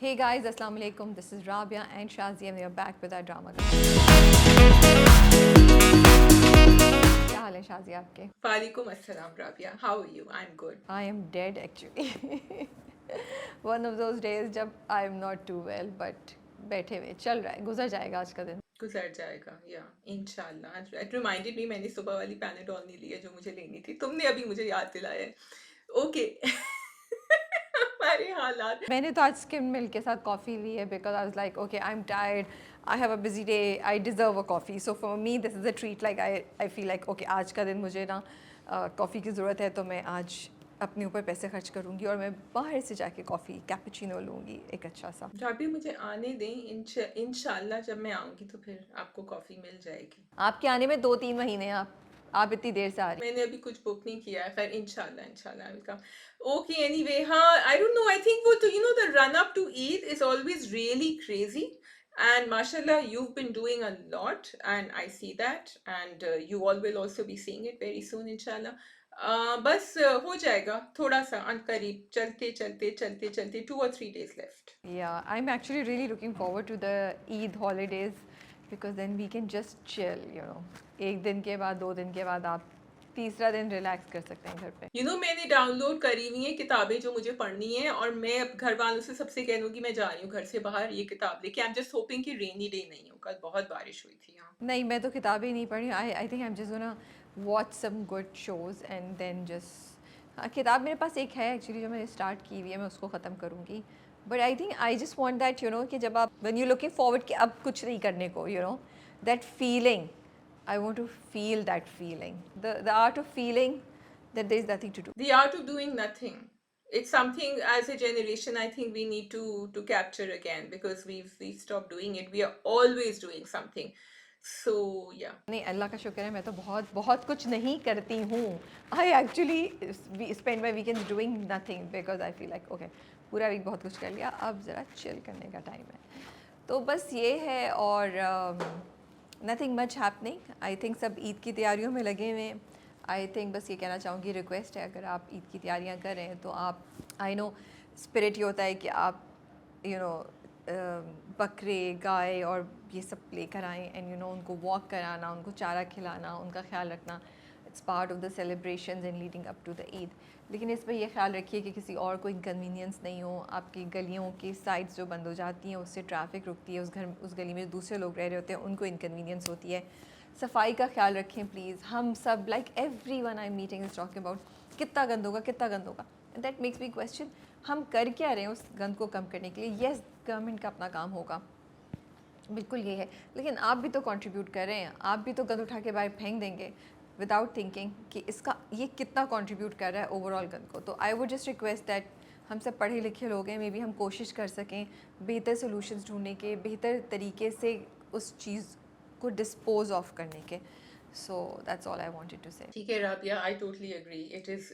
Hey guys, Assalamu alaikum. This is Rabia and Shazia and we are back with our drama. क्या हाल है शाजिया आपके? Walaikum assalam, Rabia. How are you? I'm good. I am dead actually. One of those days जब I am not too well, but बैठे हुए चल रहा है, गुजर जाएगा आज का दिन. गुजर जाएगा या इंशाल्लाह. इट रिमाइंडेड मी मैंने सुबह वाली पैनाडोल नहीं ली है जो मुझे लेनी थी. तुमने अभी मुझे याद दिलाया है. ओके. हमारे हालात. मैंने तो आज स्किम मिल्क के साथ कॉफ़ी ली है because I was like, okay, I'm tired. I have a busy day. I deserve a coffee. So for me, this is a treat. Like I feel like okay, आज का दिन मुझे ना coffee की ज़रूरत है तो मैं आज अपने ऊपर पैसे खर्च करूँगी और मैं बाहर से जाके कॉफ़ी कैपुचिनो लूँगी एक अच्छा सा. राबी मुझे आने दें इंशाल्लाह जब मैं आऊंगी तो फिर आपको कॉफी मिल जाएगी. आपके आने में 2-3 महीने हैं. आप इतनी देर से आ रही. मैंने अभी कुछ बुक नहीं किया है. खैर इंशाल्लाह इंशाल्लाह I will come. Okay anyway हाँ I don't know I think वो तो the run up to Eid is always really crazy. And mashallah, you've been doing a lot, and I see that, and you all will also be seeing it very soon, inshallah. बस हो जाएगा थोड़ा सा करीब चलते चलते चलते चलते 2 or 3 days left. Yeah, I'm actually really looking forward to the Eid holidays because then we can just chill, you know. एक दिन के बाद 2 दिन के बाद आप तीसरा दिन रिलैक्स कर सकते हैं घर पे. मैंने डाउनलोड करी हुई है किताबें जो मुझे पढ़नी है और मैं अब घर वालों से सबसे कह दूंगी मैं जा रही हूँ घर से बाहर ये किताब लेके. आई एम जस्ट होपिंग कि रेनी डे नहीं हो. कल बहुत बारिश हुई थी यहाँ. नहीं, मैं तो किताबें नहीं पढ़ी. I think I am just gonna watch some good shows and then just किताब मेरे पास एक है एक्चुअली जो मैंने स्टार्ट की हुई है, मैं उसको ख़त्म करूँगी. But I think I just want that कि जब आप व्हेन यू लुकिंग फॉरवर्ड कि अब कुछ नहीं करने को that feeling. I want to feel that feeling. The art of feeling that there is nothing to do. The art of doing nothing. It's something as a generation I think we need to capture again because we've stopped doing it. We are always doing something. So yeah. नहीं, अल्लाह का शुक्र है मैं तो बहुत बहुत कुछ नहीं करती हूँ. I actually spend my weekends doing nothing because I feel like okay, पूरा वीक बहुत कुछ कर लिया, अब ज़रा चिल करने का टाइम है. तो बस ये है और nothing much happening. I think सब ईद की तैयारियों में लगे हुए हैं. आई थिंक बस ये कहना चाहूँगी, रिक्वेस्ट है अगर आप ईद की तैयारियाँ कर रहे हैं तो आप आई नो स्पिरिट ये होता है कि आप बकरे गाय और ये सब लेकर आएँ एंड उनको वॉक कराना, उनको चारा खिलाना, उनका ख्याल रखना. It's part of the celebrations and leading up to the Eid. लेकिन इस पर यह ख्याल रखिए कि किसी और को इनकन्वीनियंस नहीं हो. आपकी गलियों की साइड्स जो बंद हो जाती हैं उससे ट्रैफिक रुकती है. उस गली में दूसरे लोग रह रहे होते हैं, उनको इनकन्वीनियंस होती है. सफाई का ख्याल रखें प्लीज़. हम सब like every one I am meeting is talking about कितना गंद होगा, कितना गंद होगा. And that makes me question हम कर क्या रहे हैं उस गंद को कम करने के लिए. येस, गवर्नमेंट का अपना काम होगा, बिल्कुल ये है, लेकिन आप भी तो कंट्रीब्यूट कर रहे हैं. आप भी तो गंद उठा के बाहर फेंक देंगे विदाउट थिंकिंग कि इसका ये कितना कंट्रीब्यूट कर रहा है ओवरऑल गंद को. तो I would just request that हम सब पढ़े लिखे लोग हैं, मे बी हम कोशिश कर सकें बेहतर सोल्यूशंस ढूंढने के, बेहतर तरीके से उस चीज़ को डिस्पोज ऑफ करने के. So that's all I wanted to say. ठीक है Rabia, I totally agree. It is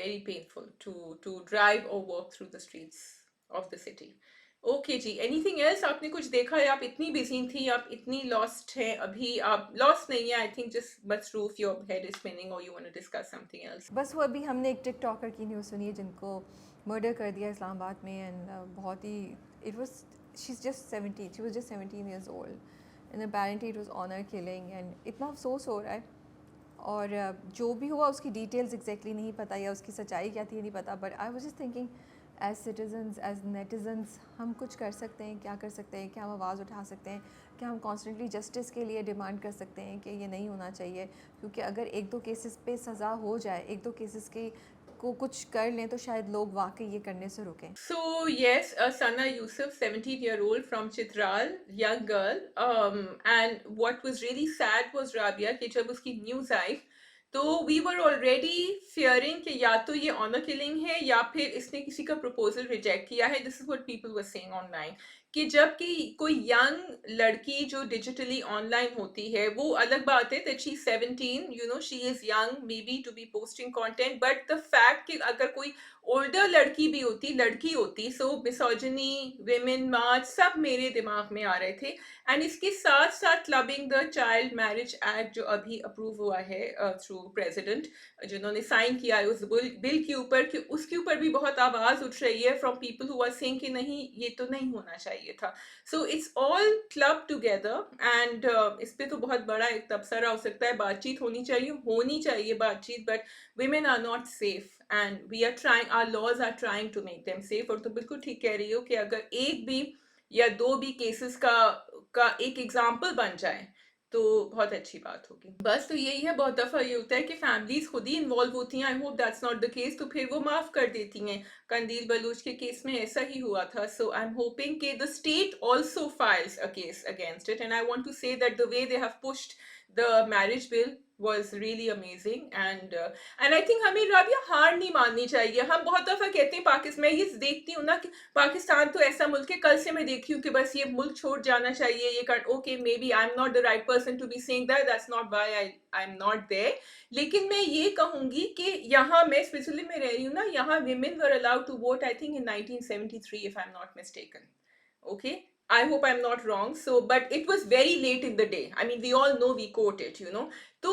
very painful to drive or walk through the streets of the city. Okay जी, एनीथिंग एल्स आपने कुछ देखा है? आप इतनी बिजी थी, आप इतनी लॉस्ट हैं अभी. आप लॉस्ट नहीं है, आई थिंक जस्ट बस roof your head is spinning और you want to discuss something else. बस वो अभी हमने एक टिकटॉकर की न्यूज़ सुनी है जिनको मर्डर कर दिया इस्लामाबाद में. एंड बहुत ही it was she was just 17 years old and apparently it was honour killing. And इतना अफसोस हो रहा है. और जो भी हुआ उसकी डिटेल्स एग्जैक्टली नहीं पता या उसकी सच्चाई क्या थी नहीं पता. But I was just thinking as citizens, as netizens, हम कुछ कर सकते हैं, क्या कर सकते हैं, क्या हम आवाज़ उठा सकते हैं, क्या हम कॉन्स्टेंटली जस्टिस के लिए डिमांड कर सकते हैं कि ये नहीं होना चाहिए. क्योंकि अगर 1-2 केसेस पे सज़ा हो जाए, 1-2 केसेस के को कुछ कर लें तो शायद लोग वाकई ये करने से रुकें. So yes, Sana Yusuf, 17-year-old from Chitral, young girl. And what was really sad was Rabia कि जब उसकी न्यूज़ आई तो वी वर ऑलरेडी फियरिंग कि या तो ये ऑनर किलिंग है या फिर इसने किसी का प्रपोजल रिजेक्ट किया है. This is what people were saying online कि जब कि कोई यंग लड़की जो डिजिटली ऑनलाइन होती है वो अलग बात है that she is 17, she is young may be to be posting content. But the fact कि अगर कोई ओल्डर लड़की भी होती, लड़की होती, सो मिसोजिनी, विमेन मार्च, सब मेरे दिमाग में आ रहे थे। एंड इसके साथ साथ clubbing the child marriage act जो अभी अप्रूव हुआ है थ्रू प्रेसिडेंट, जिन्होंने साइन किया है उस बिल के ऊपर, कि उसके ऊपर भी बहुत आवाज उठ रही है from people who are saying कि नहीं, ये तो नहीं होना चाहिए था। So it's all club together and इस पे तो बहुत बड़ा एक तबसरा हो सकता है, बातचीत होनी चाहिए बातचीत, but women are not safe and we are trying, our laws are trying to make them safe। और तो बिल्कुल ठीक कह रही हो कि अगर एक भी या दो भी केसेस का एक एग्जाम्पल बन जाए तो बहुत अच्छी बात होगी। बस तो यही है, बहुत दफा ये होता है कि फैमिलीज खुद ही इन्वॉल्व होती हैं, I hope that's not the case, तो फिर वो माफ कर देती हैं। कंदील बलूच के केस में ऐसा ही हुआ था। सो आई एम होपिंग कि the state also files a case against it, and I want to say that the way they have pushed the marriage bill was really amazing। and I think हमें राबिया हार नहीं माननी चाहिए। हम बहुत दफा कहते हैं पाकिस्तान, मैं ये देखती हूँ ना कि पाकिस्तान तो ऐसा मुल्क है, कल से मैं देखी हूँ कि बस ये मुल्क छोड़ जाना चाहिए, ये कर, okay may B I am not the right person to be saying that, that's not why I am not there. लेकिन मैं ये कहूंगी कि यहाँ मैं स्विट्जरलैंड में रह रही हूँ ना, यहाँ women were allowed to vote I think in 1973 if I'm not mistaken। Okay, I hope I'm not wrong। So but it was very late in the day, I mean we all know, we quote it, you know। तो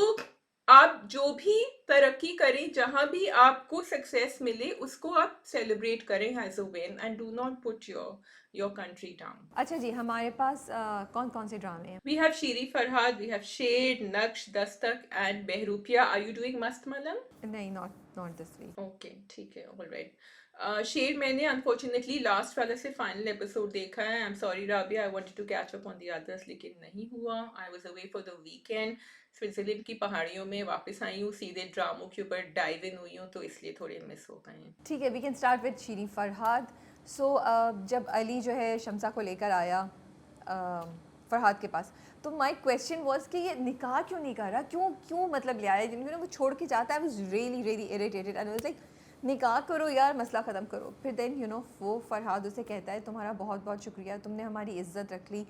आप जो भी तरक्की करें, जहां भी आपको success मिले, उसको आप सेलिब्रेट करें as a win and do not put your country down. अच्छा जी, हमारे पास कौन कौन से ड्रामे हैं? We have Sheeri Farhad, we have शेड, Naqsh, Dastak and Behroopia. Are you doing Mast Malang? नहीं, not not this week. Okay ठीक है, ऑलराइट। शेर मैंने अनफॉर्चुनेटली लास्ट वाले से फाइनल एपिसोड देखा है। I am sorry Rabia, I wanted to catch up on the others लेकिन नहीं हुआ। I was away for the weekend, Switzerland की पहाड़ियों में वापस आई हूँ, सीधे ड्रामों के ऊपर डाइव इन हुई हूँ, तो इसलिए थोड़े मिस हो गए हैं। ठीक है, वी कैन स्टार्ट विद शीरी फरहाद। सो जब अली जो है शम्सा को लेकर आया फरहाद के पास, तो माई क्वेश्चन वॉज कि ये निकाह क्यों नहीं कर रहा, क्यों क्यों मतलब ले आया, जिनको वो छोड़ के जाता है। आई was really really irritated and was like निकाह करो यार, मसला ख़त्म करो। फिर देन वो फरहाद उसे कहता है तुम्हारा बहुत बहुत शुक्रिया, तुमने हमारी इज़्ज़त रख ली,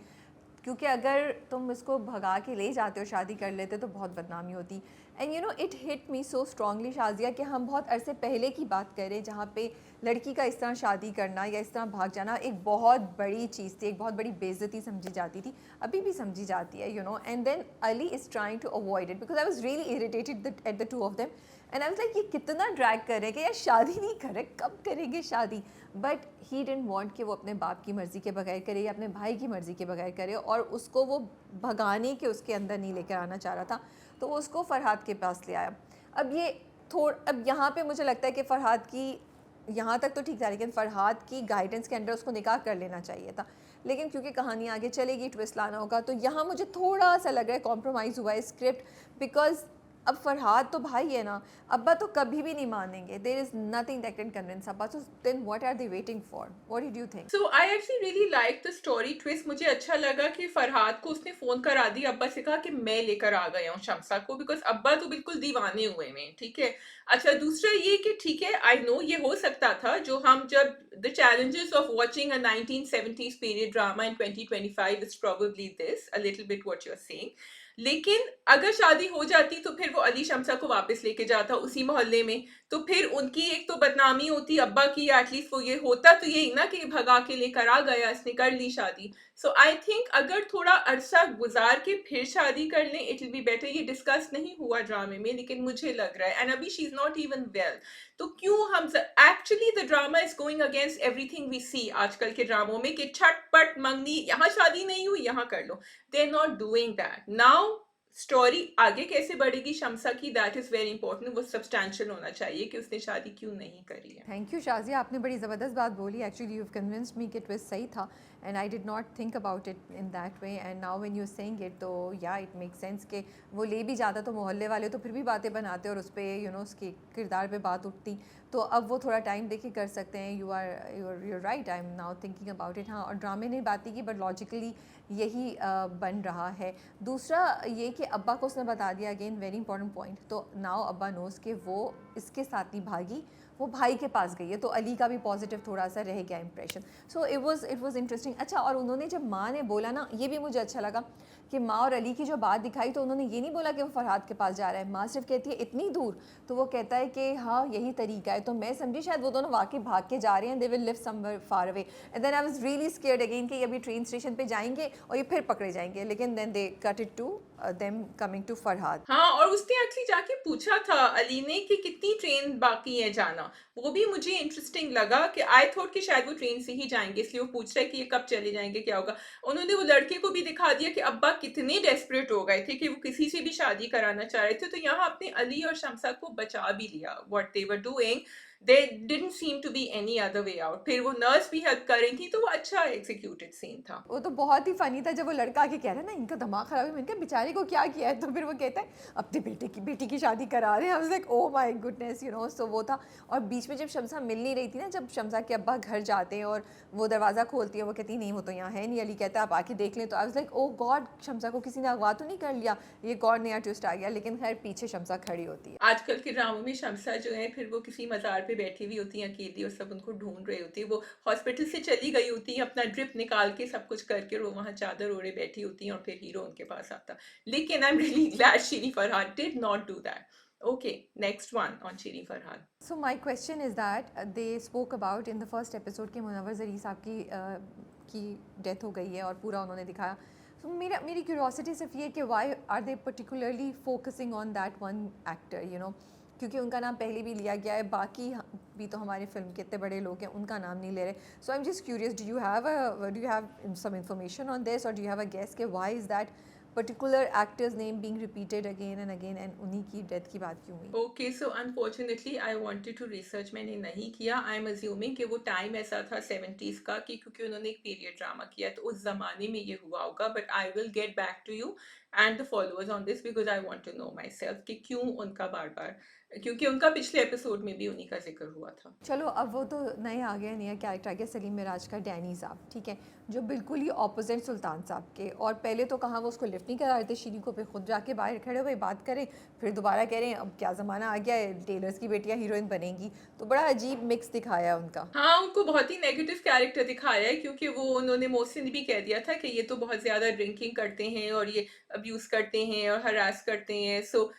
क्योंकि अगर तुम इसको भगा के ले जाते हो, शादी कर लेते तो बहुत बदनामी होती। And it hit me so strongly Shazia कि हम बहुत अरसे पहले की बात करें जहाँ पे लड़की का इस तरह शादी करना या इस तरह भाग जाना एक बहुत बड़ी चीज़ थी, एक बहुत बड़ी बेइज्जती समझी जाती थी, अभी भी समझी जाती है and then Ali is trying to avoid it because I was really irritated at the two of them. And I was like ये कितना ड्रैग कर रहे हैं कि यार शादी नहीं कर रहे, कब करेंगे शादी। बट ही डिडंट वांट कि वो अपने बाप की मर्ज़ी के बगैर करे या अपने भाई की मर्ज़ी के बगैर करे, और उसको वो भगाने के उसके अंदर नहीं लेकर आना चाह रहा था, तो वो उसको फ़रहाद के पास ले आया। अब यहाँ पे मुझे लगता है कि फ़रहाद की यहाँ तक तो ठीक था, लेकिन फ़रहाद की गाइडेंस के अंडर उसको निकाह कर लेना चाहिए था। लेकिन क्योंकि कहानी आगे चलेगी, ट्विस्ट लाना होगा, तो यहाँ मुझे थोड़ा सा लग रहा है कॉम्प्रोमाइज़ हुआ है स्क्रिप्ट, बिकॉज अब फरहाद तो भाई है ना, अब्बा तो कभी भी नहीं मानेंगे, there is nothing that can convince अब्बा, so then what are they waiting for, what did you think? So I actually really like the story twist. मुझे अच्छा लगा कि फरहाद को उसने फोन करा दी, अब्बा से कहा कि मैं लेकर आ गया हूँ शम्सा को, बिकॉज अब्बा तो बिल्कुल दीवाने हुए में। ठीक है, अच्छा दूसरा ये कि ठीक है, आई नो ये हो सकता था, जो हम जब the challenges of watching a 1970s period drama in 2025 is probably this a little bit what you are saying. लेकिन अगर शादी हो जाती तो फिर वो अली शम्सा को वापस लेके जाता उसी मोहल्ले में, तो फिर उनकी एक तो बदनामी होती अब्बा की, एटलीस्ट वो ये होता तो यही ना कि भगा के लेकर आ गया, इसने कर ली शादी। सो आई थिंक अगर थोड़ा अरसा गुजार के फिर शादी कर लें, इट विल बी बेटर। ये डिस्कस नहीं हुआ ड्रामे में, लेकिन मुझे लग रहा है, एंड अभी she is not even well, तो क्यों हम actually the drama is going against everything we see आजकल के ड्रामों में, कि छटपट मंगनी, यहाँ शादी नहीं हुई यहाँ कर लो। They are not doing that now. Story आगे कैसे बढ़ेगी शम्सा की, दैट इज वेरी इंपॉर्टेंट। वो सब्सटैंशियल होना चाहिए कि उसने शादी क्यों नहीं करी है। थैंक यू शाजिया, आपने बड़ी ज़बरदस्त बात बोली। एक्चुअली यू हैव कन्विंस्ड मी कि ट्विस्ट सही था, and I did not think about it in that way, and now when you saying it, तो या इट मेक सेंस कि वो ले भी जाता तो मोहल्ले वाले तो फिर भी बातें बनाते और उस पर उसके किरदार पे बात उठती, तो अब वो थोड़ा टाइम देके कर सकते हैं। You are right, I am now thinking about it. हाँ, और ड्रामे ने बात की, बट लॉजिकली यही बन रहा है। दूसरा ये कि अब्बा को उसने बता दिया, अगेन वेरी इंपॉर्टेंट पॉइंट, तो नाउ अब्बा नोज़ कि वो इसके साथ नहीं भागी, वो भाई के पास गई है, तो अली का भी पॉजिटिव थोड़ा सा रह गया impression. So it was interesting. अच्छा, और उन्होंने जब माँ ने बोला ना, ये भी मुझे अच्छा लगा कि माँ और अली की जो बात दिखाई, तो उन्होंने ये नहीं बोला कि वो फरहाद के पास जा रहा है, माँ सिर्फ कहती है इतनी दूर, तो वो कहता है कि हाँ यही तरीका है. तो मैं समझी शायद वो दोनों वाकई भाग के जा रहे हैं, they will live somewhere far away. And then I was really scared again कि ये अभी ट्रेन स्टेशन पे जाएंगे और ये फिर पकड़े जाएंगे, लेकिन then they cut it to them coming to Farhad. हाँ, और उसने एक्चुअली जाके पूछा था अली ने कि कितनी ट्रेन बाकी है जाना। वो भी मुझे इंटरेस्टिंग लगा कि आई थॉट कि शायद वो ट्रेन से ही जाएंगे, इसलिए वो पूछ रहा है कि ये कब चले जाएंगे, क्या होगा। उन्होंने वो लड़के को भी दिखा दिया कि अब्बा कितने डेस्परेट हो गए थे कि वो किसी से भी शादी कराना चाह रहे थे, तो यहाँ अपने अली और शमसा को बचा भी लिया. What they were doing, they didn't seem to be any other way out. फिर वो नर्स भी हेल्प कर रही थी, तो वो अच्छा एग्जीक्यूटेड सीन था. वो तो बहुत ही फनी था जब वो लड़का आके कह रहा है ना इनका दिमाग खराब है. मैंने कहा बेचारे को क्या किया है, तो फिर वो कहता है अपने बेटी की शादी करा रहे हैं. I was like oh my goodness, so वो था. और बीच में जब शमसा मिल नहीं रही थी ना, जब शमसा के अब्बा घर जाते हैं और वो दरवाज़ा खोलती है, वो कहती नहीं वो तो यहाँ है नहीं. अली कहता है आप आके देख लें. तो आई was like oh God, Shamsa को किसी ने अगवा तो नहीं कर लिया, ये एक और नया ट्विस्ट आ गया. लेकिन खैर पीछे शमसा खड़ी होती है. आजकल के ड्रामों में शमसा जो है, फिर वो किसी मज़ार पे बैठी हुई होती हैं अकेली और सब उनको ढूँढ रहे होती हैं. वो हॉस्पिटल से चली गई होती हैं अपना ड्रिप निकाल के सब कुछ करके, और वो वहाँ चादर ओढ़े बैठी होती हैं और फिर हीरो उनके पास आता. लेकिन I am really glad Sheeri Farhad did not do that. Okay, next one on Sheeri Farhad. So my question is that they spoke about in the first episode कि मुनव्वर ज़री साहब की डेथ हो गई है और पूरा उन्होंने दिखाया. तो मेरी क्यूरोसिटी सिर्फ ये कि why are they particularly focusing on that one actor, क्योंकि उनका नाम पहले भी लिया गया है, बाकी भी तो हमारे फिल्म के इतने बड़े लोग हैं उनका नाम नहीं ले रहे. So I am just curious, do you have some information on this, और do you have a guess कि why is that particular actor's name being repeated again and उन्हीं की डेथ की बात क्यों हुई? Okay, so unfortunately I wanted to research, मैंने नहीं किया. आई एम अज्यूमिंग कि वो टाइम ऐसा था 70s का कि क्योंकि उन्होंने एक पीरियड ड्रामा किया तो उस ज़माने में ये हुआ होगा. But I will get back to you and the followers on this, because I want to know myself कि क्यों उनका बार बार, क्योंकि उनका पिछले एपिसोड में भी उन्हीं का जिक्र हुआ था. चलो अब वो तो नए आ गया, नया कैरेक्टर आ गया सलीम मिराज का, डैनी साहब, ठीक है, जो बिल्कुल ही ऑपोजिट सुल्तान साहब के. और पहले तो कहाँ वो उसको लिफ्ट नहीं करा रहे थे शीरी को, फिर खुद जाके बाहर खड़े हुए बात करें, फिर दोबारा कह रहे हैं अब क्या ज़माना आ गया है, टेलर्स की बेटियाँ हीरोइन बनेंगी. तो बड़ा अजीब मिक्स दिखाया उनका. हाँ, उनको बहुत ही नेगेटिव कैरेक्टर दिखाया है, क्योंकि वो उन्होंने मोहसिन भी कह दिया था कि ये तो बहुत ज़्यादा ड्रिंकिंग करते हैं और ये अब्यूज़ करते हैं और हरास करते हैं. So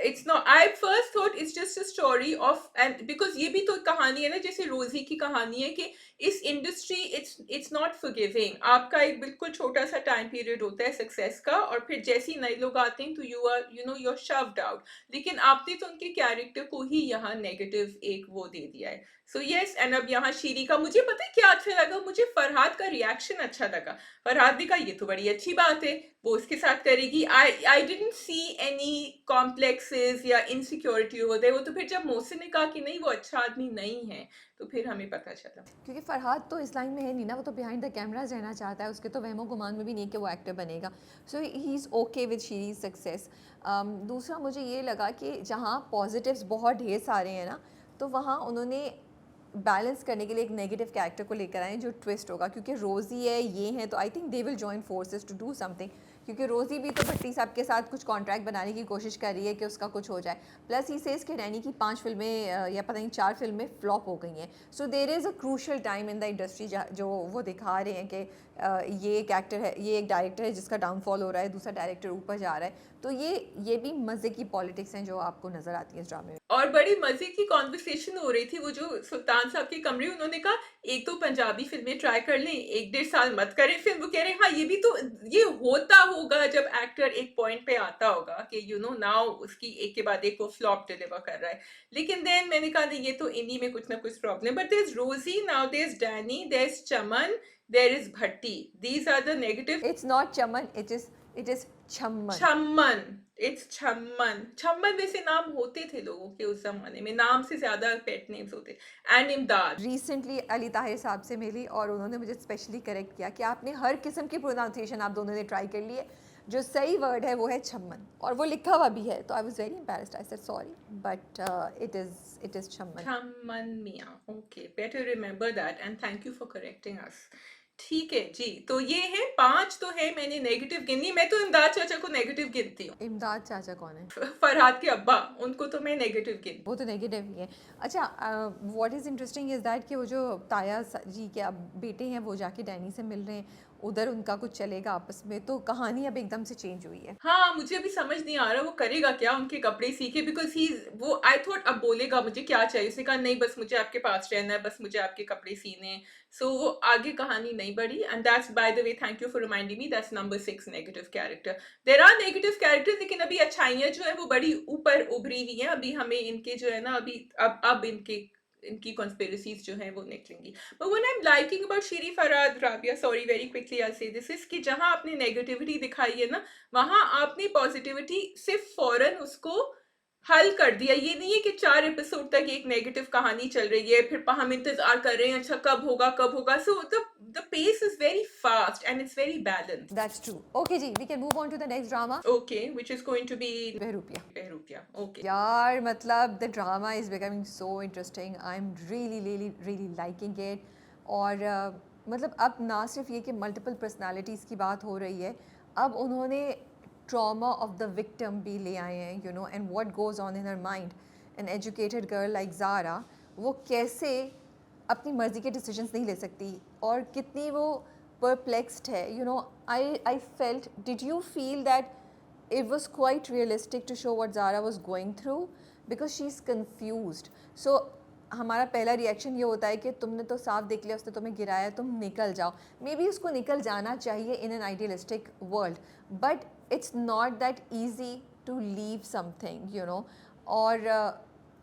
it's not, I first thought it's just a story of, and because ये भी तो एक कहानी है ना, जैसे रोज़ी की कहानी है कि इस इंडस्ट्री इट्स नॉट फॉरगिविंग. आपका एक बिल्कुल छोटा-सा टाइम पीरियड होता है सक्सेस का, और फिर जैसे ही नए लोग आते हैं तो यू आर शव्ड आउट. लेकिन आपने तो उनके कैरेक्टर को ही यहाँ नेगेटिव एक वो दे दिया है. सो यस, एंड अब यहाँ शीरी का मुझे पता है क्या अच्छा लगा, मुझे फरहाद का रिएक्शन अच्छा लगा. फरहाद ने कहा ये तो बड़ी अच्छी बात है, वो उसके साथ करेगी. I didn't see any complexes या इनसिक्योरिटी ओवर देयर. वो तो फिर जब मोहसिन ने कहा कि नहीं वो अच्छा आदमी नहीं है, तो फिर हमें पता चला. क्योंकि फरहाद तो इस लाइन में है नहीं ना, वो तो बिहाइंड द कैमराज रहना चाहता है, उसके तो वहमो गुमान में भी नहीं है कि वो एक्टर बनेगा. So he is okay with शीरीज सक्सेस. दूसरा मुझे ये लगा कि जहाँ पॉजिटिव्स बहुत ढेर सारे हैं ना, तो वहाँ उन्होंने बैलेंस करने के लिए एक नेगेटिव कैरेक्टर को लेकर आए जो ट्विस्ट होगा, क्योंकि रोज़ी है ये है, तो I think they will join forces to do something. क्योंकि रोज़ी भी तो भट्टी साहब के साथ कुछ कॉन्ट्रैक्ट बनाने की कोशिश कर रही है कि उसका कुछ हो जाए. प्लस ही सेज कि रैनी की 5 फिल्में या पता नहीं 4 फिल्में फ्लॉप हो गई हैं. So there is a crucial time in the industry जो वो दिखा रहे हैं कि ये एक एक्टर है, ये एक डायरेक्टर है जिसका डाउनफॉल हो रहा है, दूसरा डायरेक्टर ऊपर जा रहा है. तो ये भी मज़े की पॉलिटिक्स हैं जो आपको नज़र आती है इस ड्रामे में. और बड़ी मजे की कॉन्वर्सेशन हो रही थी. वो जो सुल्तान साहब के कमरे, उन्होंने कहा एक तो पंजाबी फिल्में ट्राई कर लें, 1-1.5 साल मत करें फिल्म. वो कह रहे हैं हाँ ये भी तो, ये होता होगा जब एक्टर एक पॉइंट पे आता होगा कि नाउ उसकी एक के बाद एक वो फ्लॉप डिलीवर कर रहा है. लेकिन देन मैंने कहा नहीं, ये तो इन्हीं में कुछ ना कुछ problem. But there is Rosie, now there is Danny, there is Chaman, there is Bhatti. These are the negative. It's not Chaman, it is Chamman. Chamman, it's Chamman. Chamman वैसे नाम होते थे लोगों के उस जमाने में, नाम से ज्यादा पेट नेम्स होते. एंड इमदाद. रिसेंटली अली ताहिर साहब से मिली और उन्होंने मुझे स्पेशली करेक्ट किया कि आपने हर किस्म की प्रोनाउंसिएशन आप दोनों ने ट्राई कर ली है, जो सही वर्ड है वो है छम्मन, और वो लिखा हुआ भी है. तो I was very embarrassed, I said sorry, but it is Chamman. Thamman Mia. Okay, better remember that, and thank you for correcting us. ठीक है जी, तो ये है 5 तो है मैंने नेगेटिव गिनी, मैं तो इमदाद चाचा को नेगेटिव गिनती हूँ। इमदाद चाचा कौन है? फरहाद के अब्बा, उनको तो मैं नेगेटिव गिनती वो तो नेगेटिव ही है। अच्छा, what is interesting is that कि वो जो जी के अब बेटे हैं वो जाके डैनी से मिल रहे हैं, उधर उनका कुछ चलेगा आपस में, तो कहानी अब एकदम से चेंज हुई है। हाँ, मुझे अभी समझ नहीं आ रहा वो करेगा क्या उनके कपड़े सीके, बिकॉज़ ही वो आई थॉट अब बोलेगा मुझे क्या चाहिए? उसने कहा नहीं बस मुझे आपके पास रहना है, बस मुझे आपके कपड़े सीने हैं। सो वो आगे कहानी नहीं बढ़ी, and that's by the way thank you for reminding me, that's number 6 negative character. There are negative characters, लेकिन अभी अच्छाइयाँ जो है वो बड़ी ऊपर उभरी हुई हैं। अभी हमें इनके जो है ना अभी अब इनके इनकी कॉन्स्पिरेसीज़ जो हैं वो निकलेंगी। But what I'm liking about Shiri Farhad, Rabia, sorry, very quickly I'll say this, is कि जहाँ आपने नेगेटिविटी दिखाई है ना, वहाँ आपने पॉजिटिविटी सिर्फ फौरन उसको हल कर दिया। ये नहीं है कि 4 एपिसोड तक एक नेगेटिव कहानी चल रही है, फिर हम इंतजार कर रहे हैं अच्छा कब होगा। So the pace is very fast and it's very balanced. That's true. Okay जी, we can move on to the next drama. Okay, which is going to be Bahroopiya. Bahroopiya. Okay यार मतलब the drama is becoming so interesting, I am really liking it. और मतलब अब ना सिर्फ ये कि मल्टीपल पर्सनालिटीज़ की बात हो रही है, अब उन्होंने ट्रॉमा ऑफ द विक्टिम भी ले आए हैं, you know, and what goes on in her mind. An educated girl like Zara, वो कैसे अपनी मर्ज़ी के डिसीजंस नहीं ले सकती और कितनी वो परप्लेक्स्ड है, you know. I felt, did you feel that it was quite realistic to show what Zara was going through because she's confused. So हमारा पहला रिएक्शन ये होता है कि तुमने तो साफ देख लिया, उसने तुम्हें गिराया, तुम निकल जाओ। मे बी उसको निकल जाना चाहिए in an idealistic world, but it's not that easy to leave something, you know. और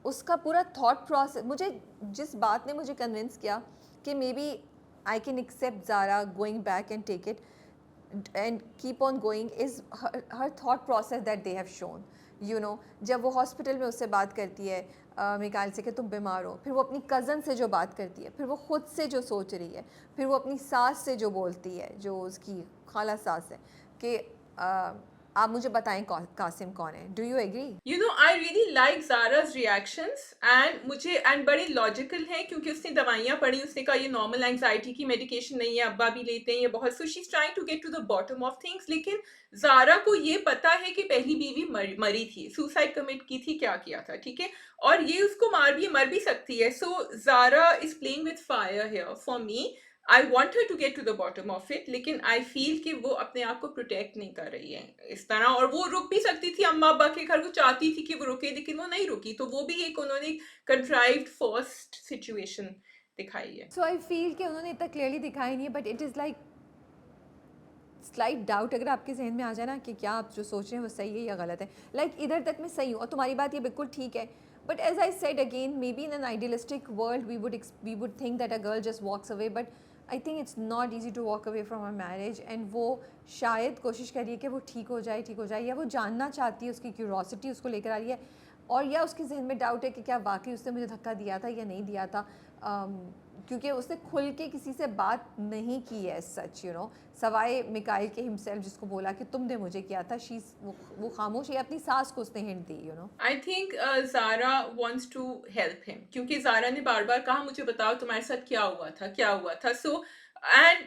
उसका पूरा थॉट प्रोसेस, मुझे जिस बात ने मुझे कन्विंस किया कि may be I can accept Zara going back and take it and keep on going is her thought process that they have shown, you know। जब वो हॉस्पिटल में उससे बात करती है मिकाइल से कि तुम बीमार हो, फिर वो अपनी कज़न से जो बात करती है, फिर वो ख़ुद से जो सोच रही है, फिर वो अपनी सास से जो बोलती है, जो उसकी खाला सास है, कि आप मुझे बताएं कासिम कौन है। Do you agree? You know, I really like Zara's reactions, and मुझे and बड़े लॉजिकल हैं क्योंकि उसने दवाइयाँ पढ़ी, उसने कहा ये नॉर्मल एंग्जाइटी की मेडिकेशन नहीं है, अब्बा भी लेते हैं ये बहुत, so she is trying to get to the bottom of things. लेकिन जारा को ये पता है कि पहली बीवी मरी थी, सुसाइड कमिट की थी, क्या किया था, ठीक है, और ये उसको मर भी सकती है। So Zara is playing with fire here for me. I want her to get to the bottom of it, लेकिन आई फील कि वो अपने आप को प्रोटेक्ट नहीं कर रही है इस तरह, और वो रुक भी सकती थी अम्मा अब्बा के घर, वो चाहती थी कि वो रुके लेकिन वो नहीं रुकी, तो वो भी एक उन्होंने कंट्राइव्ड फर्स्ट सिचुएशन दिखाई है। सो आई फील कि उन्होंने इतना क्लियरली दिखाई नहीं है, but it is like slight doubt अगर आपके जहन में आ जाए ना कि क्या आप जो सोच रहे हैं वो सही है या गलत है, लाइक इधर तक मैं सही हूँ और तुम्हारी बात ये बिल्कुल ठीक है, but as I said again, may be in an idealistic world we would think that a girl just walks away, but I think it's not easy to walk away from a marriage. And वो शायद कोशिश कर रही है कि वो ठीक हो जाए, या वो जानना चाहती है, उसकी क्यूरोसिटी उसको लेकर आ रही है, और या उसके जहन में डाउट है कि क्या वाकई उसने मुझे धक्का दिया था या नहीं दिया था, क्योंकि उसने खुल के किसी से बात नहीं की है सच, यू नो, सवाए मिकाइल के हिमसेल्फ जिसको बोला कि तुमने मुझे किया था। शी वो खामोश है, अपनी सास को उसने हिंट दी, you know. I think Zara wants to help him, क्योंकि जारा ने बार बार कहा मुझे बताओ तुम्हारे साथ क्या हुआ था। So and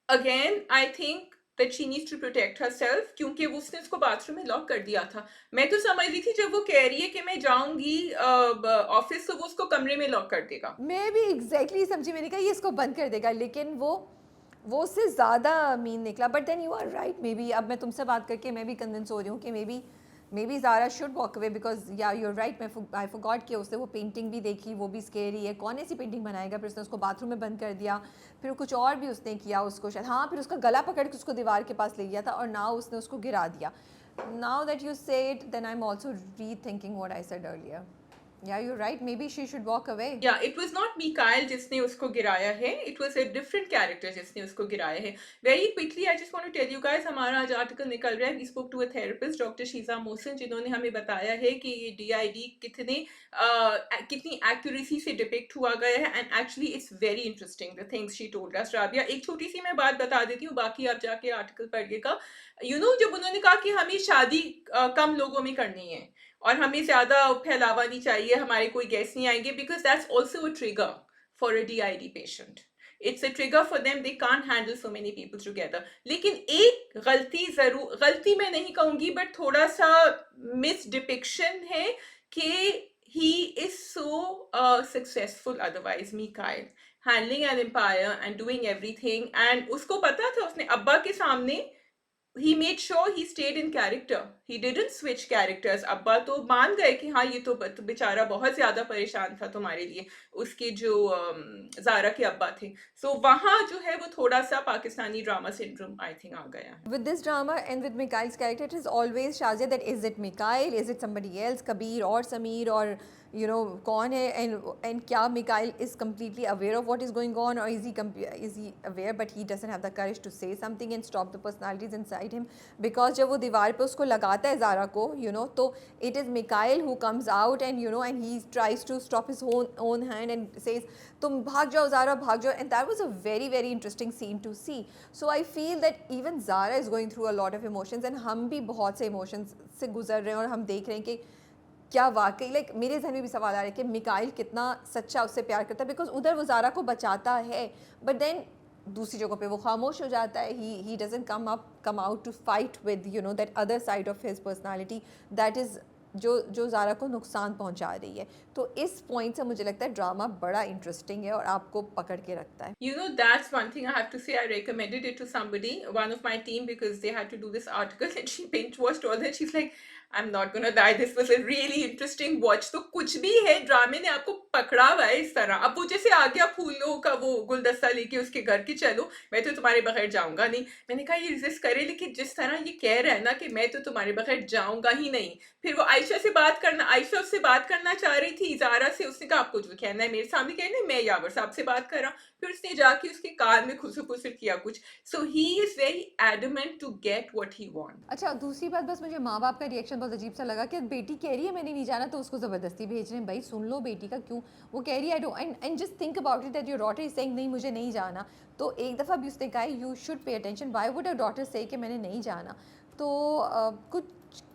again I think that she needs to protect herself, क्योंकि उसने उसको बाथरूम में लॉक कर दिया था। मैं तो समझ रही थी जब वो कह रही है कि मैं जाऊंगी ऑफिस, तो वो उसको कमरे में लॉक कर देगा। मैं भी एग्जैक्टली समझी, मैंने कहा ये इसको बंद कर देगा, लेकिन वो उससे ज़्यादा मीन निकला। But then you are right, may be अब मैं तुमसे बात करके मैं भी कन्विंस हो रही हूँ कि may be Zara should walk away, because yeah you are right, I forgot कि उसने वो पेंटिंग भी देखी, वो भी स्केरी है, कौन ऐसी पेंटिंग बनाएगा, फिर उसने उसको बाथरूम में बंद कर दिया, फिर कुछ और भी उसने किया उसको शायद, हाँ, फिर उसका गला पकड़ के उसको दीवार के पास ले गया था, और नाउ उसने उसको गिरा दिया। Now that you say it, then I am also rethinking what I said earlier. Yeah, you're right. Maybe she should walk away. Yeah, it was not Mikhail जिसने उसको गिराया है, it was a different character जिसने उसको गिराया है। Very quickly, I just want to tell you guys, हमारा आज आर्टिकल निकल रहा है, we spoke to a therapist, doctor Sheeza Mohsin, जिन्होंने हमें बताया है कि ये DID कितनी accuracy से डिपिक्ट हुआ गया है, and actually it's very interesting the things she told us। Rabia, एक छोटी सी मैं बात बता देती हूँ, बाकी आप जाके आर्टिकल पढ़िएगा। You know, जब उन्होंने कहा कि हमें शादी कम लोगों में करनी है और हमें ज़्यादा फैलावा नहीं चाहिए, हमारे कोई गेस्ट नहीं आएंगे, because that's also a trigger for a DID patient. it's a trigger for them, they can't handle so many people together. लेकिन एक गलती जरूर, गलती मैं नहीं कहूंगी बट थोड़ा सा मिस डिपिक्शन है कि he is so successful otherwise, Mikhail, handling an empire and doing everything, and उसको पता था उसने अब्बा के सामने he made sure he stayed in character. He didn't switch characters. अब्बा तो मान गए कि हाँ ये तो बेचारा बहुत ज्यादा परेशान था तुम्हारे लिए, उसके जो जारा के अब्बा थे. So वहाँ जो है वो थोड़ा सा Pakistani drama syndrome I think आ गया है. With this drama and with Mikhail's character, it is always Shazia that is it Mikhail, is it somebody else, Kabir or Sameer, or you know कौन है, and क्या Mikhail is completely aware of what is going on, or is he aware but he doesn't have the courage to say something and stop the personalities inside him, because जब वो दीवार पे उसको लगाता है ज़ारा को, you know, तो it is Mikhail who comes out and you know and he tries to stop his own hand and says तुम भाग जाओ ज़ारा भाग जाओ, and that was a very interesting scene to see. So I feel that even Zara is going through a lot of emotions, and हम भी बहुत से emotions से गुजर रहे हैं, और हम देख रहे हैं कि क्या वाकई लाइक मेरे जहन में भी सवाल आ रहा है कि मिकाइल कितना सच्चा उससे प्यार करता है, बिकॉज उधर वो ज़ारा को बचाता है बट देन दूसरी जगह पे वो खामोश हो जाता है. He doesn't come out to fight with you know that other side of his personality that is जो ज़ारा को नुकसान पहुंचा रही है. तो इस पॉइंट से मुझे लगता है ड्रामा बड़ा इंटरेस्टिंग है और आपको पकड़ के रखता है. You know, that's one thing I have to say. I recommended it to somebody, one of my team, because they had to do this article and she binge watched all that. She's like, I'm not gonna lie, this was a really interesting watch. तो कुछ भी है ड्रामे ने आपको पकड़ा हुआ है इस तरह. अब वो जैसे आ गया फूलों का वो गुलदस्ता लेके उसके घर की, चलो मैं तो तुम्हारे बगैर जाऊंगा नहीं. मैंने कहा ये रिजिस्ट करे, लेकिन जिस तरह ये कह रहा है ना कि मैं तो तुम्हारे बगैर जाऊंगा ही नहीं. फिर वो आयशा से बात करना, आयशा उससे बात करना चाह रही थी ज़ारा से, उसने कहा आपको जो कहना है मेरे सामने कहना है, मैं यावर साहब से बात कर रहा हूँ. फिर उसने जाके उसके कान में खुसर खुसर किया कुछ. So he is very adamant to get what he want. अच्छा, दूसरी बात बस मुझे माँ बाप का रिएक्शन बहुत अजीब सा लगा कि बेटी कह रही है मैंने नहीं जाना, तो उसको ज़बरदस्ती भेज रहे हैं. भाई सुन लो बेटी का क्यों, वो कह रही है I don't, and just think about it that your daughter is saying नहीं मुझे नहीं जाना. तो एक दफ़ा भी उसने कहा you should pay attention, why would a daughter से कि मैंने नहीं जाना. तो कुछ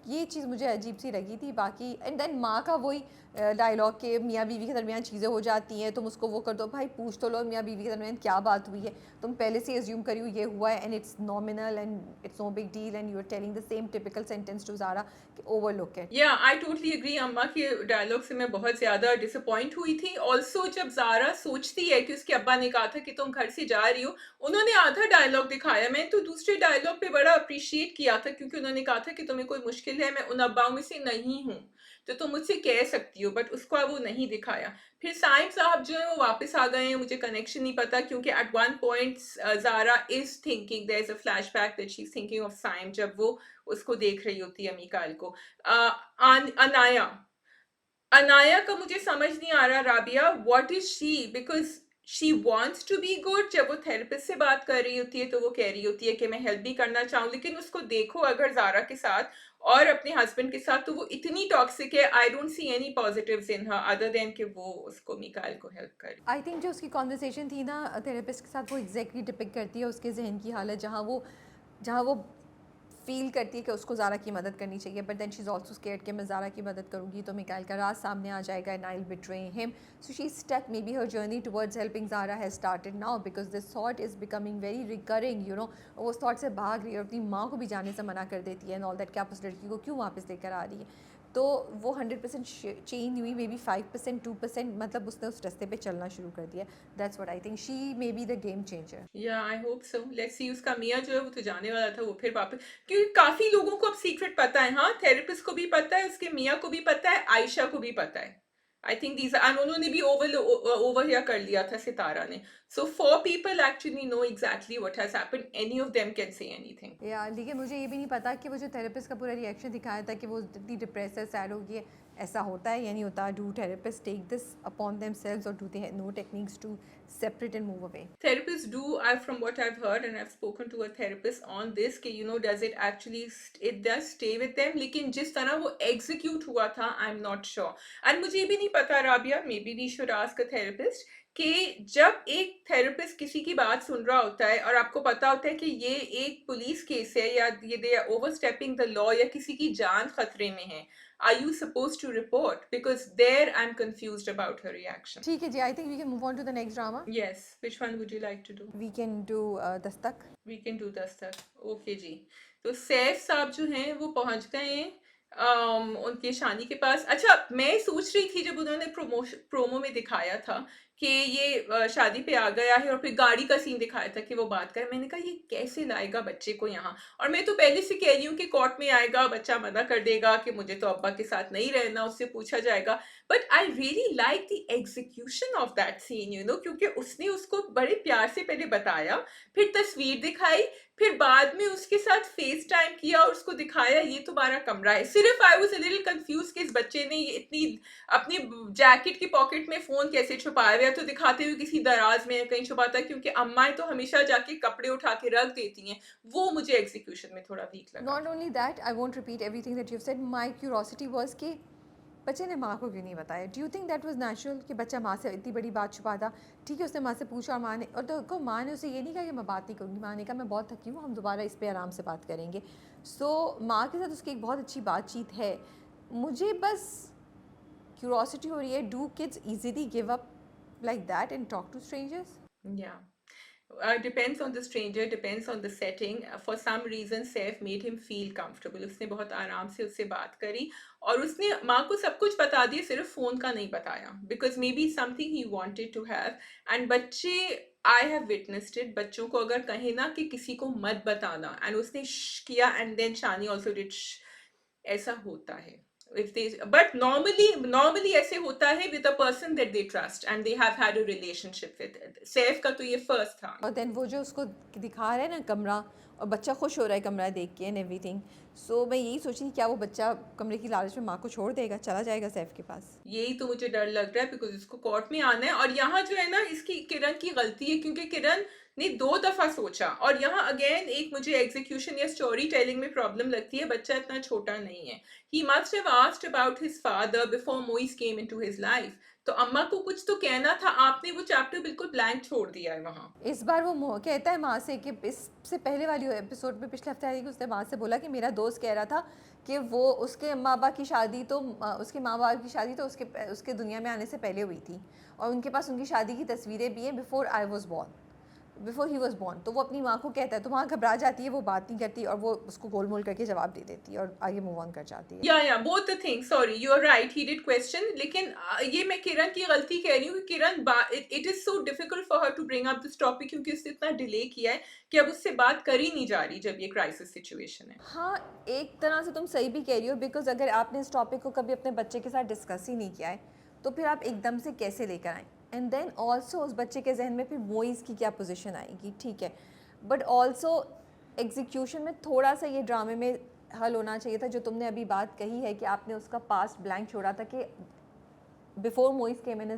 ये चीज़ मुझे अजीब सी लगी थी. बाकी एंड देन माँ का वही डायलॉग के मियाँ बीवी के दरमियान चीज़ें हो जाती हैं, तुम उसको वो कर दो. भाई पूछ तो लो मियाँ बीवी के दरमियान क्या बात हुई है, तुम पहले से एज्यूम करी हो ये हुआ है and it's nominal and it's no big deal and you are telling the same typical sentence to Zara कि ओवरलुक इट. या आई टोटली एग्री. अम्मा के डायलॉग से मैं बहुत ज्यादा डिसअपॉइंट हुई थी. ऑल्सो जब ज़ारा सोचती है कि उसके अब्बा ने कहा था कि तुम घर से जा रही हो, उन्होंने आधा डायलॉग दिखाया. मैं तो दूसरे डायलॉग पे बड़ा अप्रिशिएट किया था, क्योंकि उन्होंने कहा था कि तुम्हें कोई मुश्किल है, मैं उन अब्बाओं में से नहीं हूँ तो तुम मुझसे कह सकती हो, बट उसको वो नहीं दिखाया. फिर साइम साहब जो है वो वापस आ गए हैं. मुझे कनेक्शन नहीं पता, क्योंकि at one point Zara is thinking, there is a flashback that she is thinking of Saim जब वो उसको देख रही होती है मीकाल को. अनाया, अनाया का मुझे समझ नहीं आ रहा Rabia, what is she, because she wants to be good. जब वो थेरेपिस्ट से बात कर रही होती है तो वो कह रही होती है कि मैं हेल्प भी करना चाहूँ, लेकिन उसको देखो अगर ज़ारा के साथ और अपने हस्बैंड के साथ तो वो इतनी टॉक्सिक है. I don't see any positives in her other than कि वो उसको मिकाइल को हेल्प करे. आई थिंक जो उसकी कॉन्वर्सेशन थी ना थेरेपिस्ट के साथ, वो एग्जैक्टली डिपिक्ट करती है उसके जहन की हालत, जहाँ वो फील करती है कि उसको ज़ारा की मदद करनी चाहिए, but then she is also scared कि मैं ज़ारा की मदद करूँगी तो मिकाइल का राज सामने आ जाएगा and I will betray him. So she is stuck. May be her journey towards helping Zara has started now, because this thought is becoming very recurring, you know. वो उस थॉट से भाग रही है और अपनी माँ को भी जाने से मना कर देती है एंड ऑल दैट, क्या उस लड़की को क्यों वापस लेकर आ रही है. तो वो 100% चेंज हुई, मे बी 5% 2%, मतलब उसने उस रास्ते पे चलना शुरू कर दिया. That's what I think, she may be the game changer. या I hope so. Let's see. उसका मियाँ जो है वो तो जाने वाला था, वो फिर वापस, क्योंकि काफी लोगों को अब सीक्रेट पता है. हाँ, थेरेपिस्ट को भी पता है, उसके मियाँ को भी पता है, आयशा को भी पता है. आई थिंक दीज एंड उन्होंने भी ओवर हियर कर लिया था सितारा ने. सो 4 people actually know exactly what has happened. Any of them can say anything. या लेकिन मुझे ये भी नहीं पता कि वो जो थेरेपिस्ट का पूरा रिएक्शन दिखाया था कि वो इतनी डिप्रेस है, सैड होगी, ऐसा होता है या नहीं होता. Do therapist take this upon themselves और do they know techniques to separate and move away? Therapists do, from what I've heard, and I've spoken to a therapist on this, कि you know, does it actually it does stay with them, लेकिन जिस तरह वो execute हुआ था, I'm not sure. And मुझे भी नहीं पता Rabia, maybe we should ask a therapist कि जब एक थेरेपिस्ट किसी की बात सुन रहा होता है और आपको पता होता है कि ये एक पुलिस केस है या ये they are overstepping the law या किसी की जान खतरे में है, are you supposed to report? Because there I'm confused about her reaction. ठीक है जी, I think we can move on to the next drama. Yes, which one would you like to do? We can do Dastak. We can do Dastak. Okay जी. तो सैफ साहब जो हैं वो पहुंच गए हैं उनके शानी के पास. अच्छा, मैं सोच रही थी जब उन्होंने प्रोमो में दिखाया था कि ये शादी पे आ गया है और फिर गाड़ी का सीन दिखाया था कि वो बात करे, मैंने कहा ये कैसे लाएगा बच्चे को यहाँ. और मैं तो पहले से कह रही हूँ कि कोर्ट में आएगा, बच्चा मना कर देगा कि मुझे तो अब्बा के साथ नहीं रहना, उससे पूछा जाएगा. But I really like the execution of that scene, you know, क्योंकि उसने उसको बड़े प्यार से पहले बताया, फिर तस्वीर दिखाई, फिर बाद में उसके साथ फेस टाइम किया और उसको दिखाया ये तुम्हारा कमरा है. सिर्फ I was a little confuse कि इस बच्चे ने ये इतनी अपनी जैकेट की पॉकेट में फोन कैसे छुपाया हुआ है, तो दिखाते हुए किसी दराज में कहीं छुपाता है, क्योंकि अम्माएं तो हमेशा जाके कपड़े उठा के रख देती हैं. वो मुझे एग्जीक्यूशन में थोड़ा वीक लगा. Not only that, I want repeat everything that you said. My curiosity was कि बच्चे ने माँ को क्यों नहीं बताया. Do you think that was natural कि बच्चा माँ से इतनी बड़ी बात छुपाता. ठीक है, उसने माँ से पूछा और माँ ने, और तो माँ ने उसे ये नहीं कहा कि मैं बात नहीं करूँगी. माँ ने कहा मैं बहुत थकी हूँ, हम दोबारा इस पर आराम से बात करेंगे. सो माँ के साथ उसकी एक बहुत अच्छी बातचीत है. मुझे बस क्यूरोसिटी हो रही है, do kids easily give up like that and talk to strangers? Yeah. Depends on the stranger, depends on the setting. For some reason, Saif made him feel comfortable. उसने बहुत आराम से उससे बात करी और उसने माँ को सब कुछ बता दिया, सिर्फ फोन का नहीं बताया. Because maybe something he wanted to have. And बच्चे, I have witnessed it. बच्चों को अगर कहे ना कि किसी को मत बताना, and उसने किया, and then Shani also did ऐसा होता है. If they, but normally ऐसे होता है with a person that they trust and they have had a relationship with. Saif का तो ये फर्स्ट था. और देन वो जो उसको दिखा रहा है ना कमरा, और बच्चा खुश हो रहा है कमरा देख के एंड एवरीथिंग. सो मैं यही सोची क्या वो बच्चा कमरे की लालच में माँ को छोड़ देगा, चला जाएगा सैफ के पास. यही तो मुझे डर लग रहा है, बिकॉज इसको कोर्ट में आना है. और यहाँ जो है ना, इसकी किरण की गलती है, क्योंकि किरण ने 2 दफा सोचा. और यहाँ अगेन एक मुझे एग्जीक्यूशन या स्टोरी टेलिंग में प्रॉब्लम लगती है. बच्चा इतना छोटा नहीं है. He must have asked about his father before Moiz came into his life. तो अम्मा को कुछ तो कहना था, आपने वो चैप्टर बिल्कुल ब्लैंक छोड़ दिया है वहाँ. इस बार वो कहता है माँ से कि इससे पहले वाली एपिसोड में पिछले हफ्ते आई कि उसने माँ से बोला कि मेरा दोस्त कह रहा था कि वो उसके माँ बाप की शादी तो उसके माँ बाप की शादी तो उसके दुनिया में आने से पहले हुई थी, और उनके पास उनकी शादी की तस्वीरें भी हैं बिफोर ही वॉज बॉर्न. तो वो अपनी माँ को कहता है, तो माँ घबरा जाती है, वो बात नहीं करती और वो उसको गोलमोल करके जवाब दे देती है और आगे मूव ऑन कर जाती है. या both the things. Sorry, you are right, he did question. लेकिन ये मैं किरण की गलती कह रही हूँ कि Kiran, it is so difficult for her to bring up this topic, क्योंकि उसने इतना डिले किया है कि अब उससे बात करी नहीं जा रही जब ये क्राइसिस सिचुएशन है. हाँ, एक तरह से तुम सही भी कह रही हो, बिकॉज अगर आपने इस टॉपिक को कभी अपने बच्चे के साथ डिस्कस ही नहीं किया है तो फिर आप एकदम से कैसे लेकर आएँ. एंड देन ऑल्सो उस बच्चे के जहन में फिर मोइज़ की क्या पोजीशन आएगी. ठीक है, बट ऑल्सो एग्जीक्यूशन में थोड़ा सा ये ड्रामे में हल होना चाहिए था. जो तुमने अभी बात कही है कि आपने उसका पास्ट ब्लैंक छोड़ा था कि बिफोर मोइज़ केम इन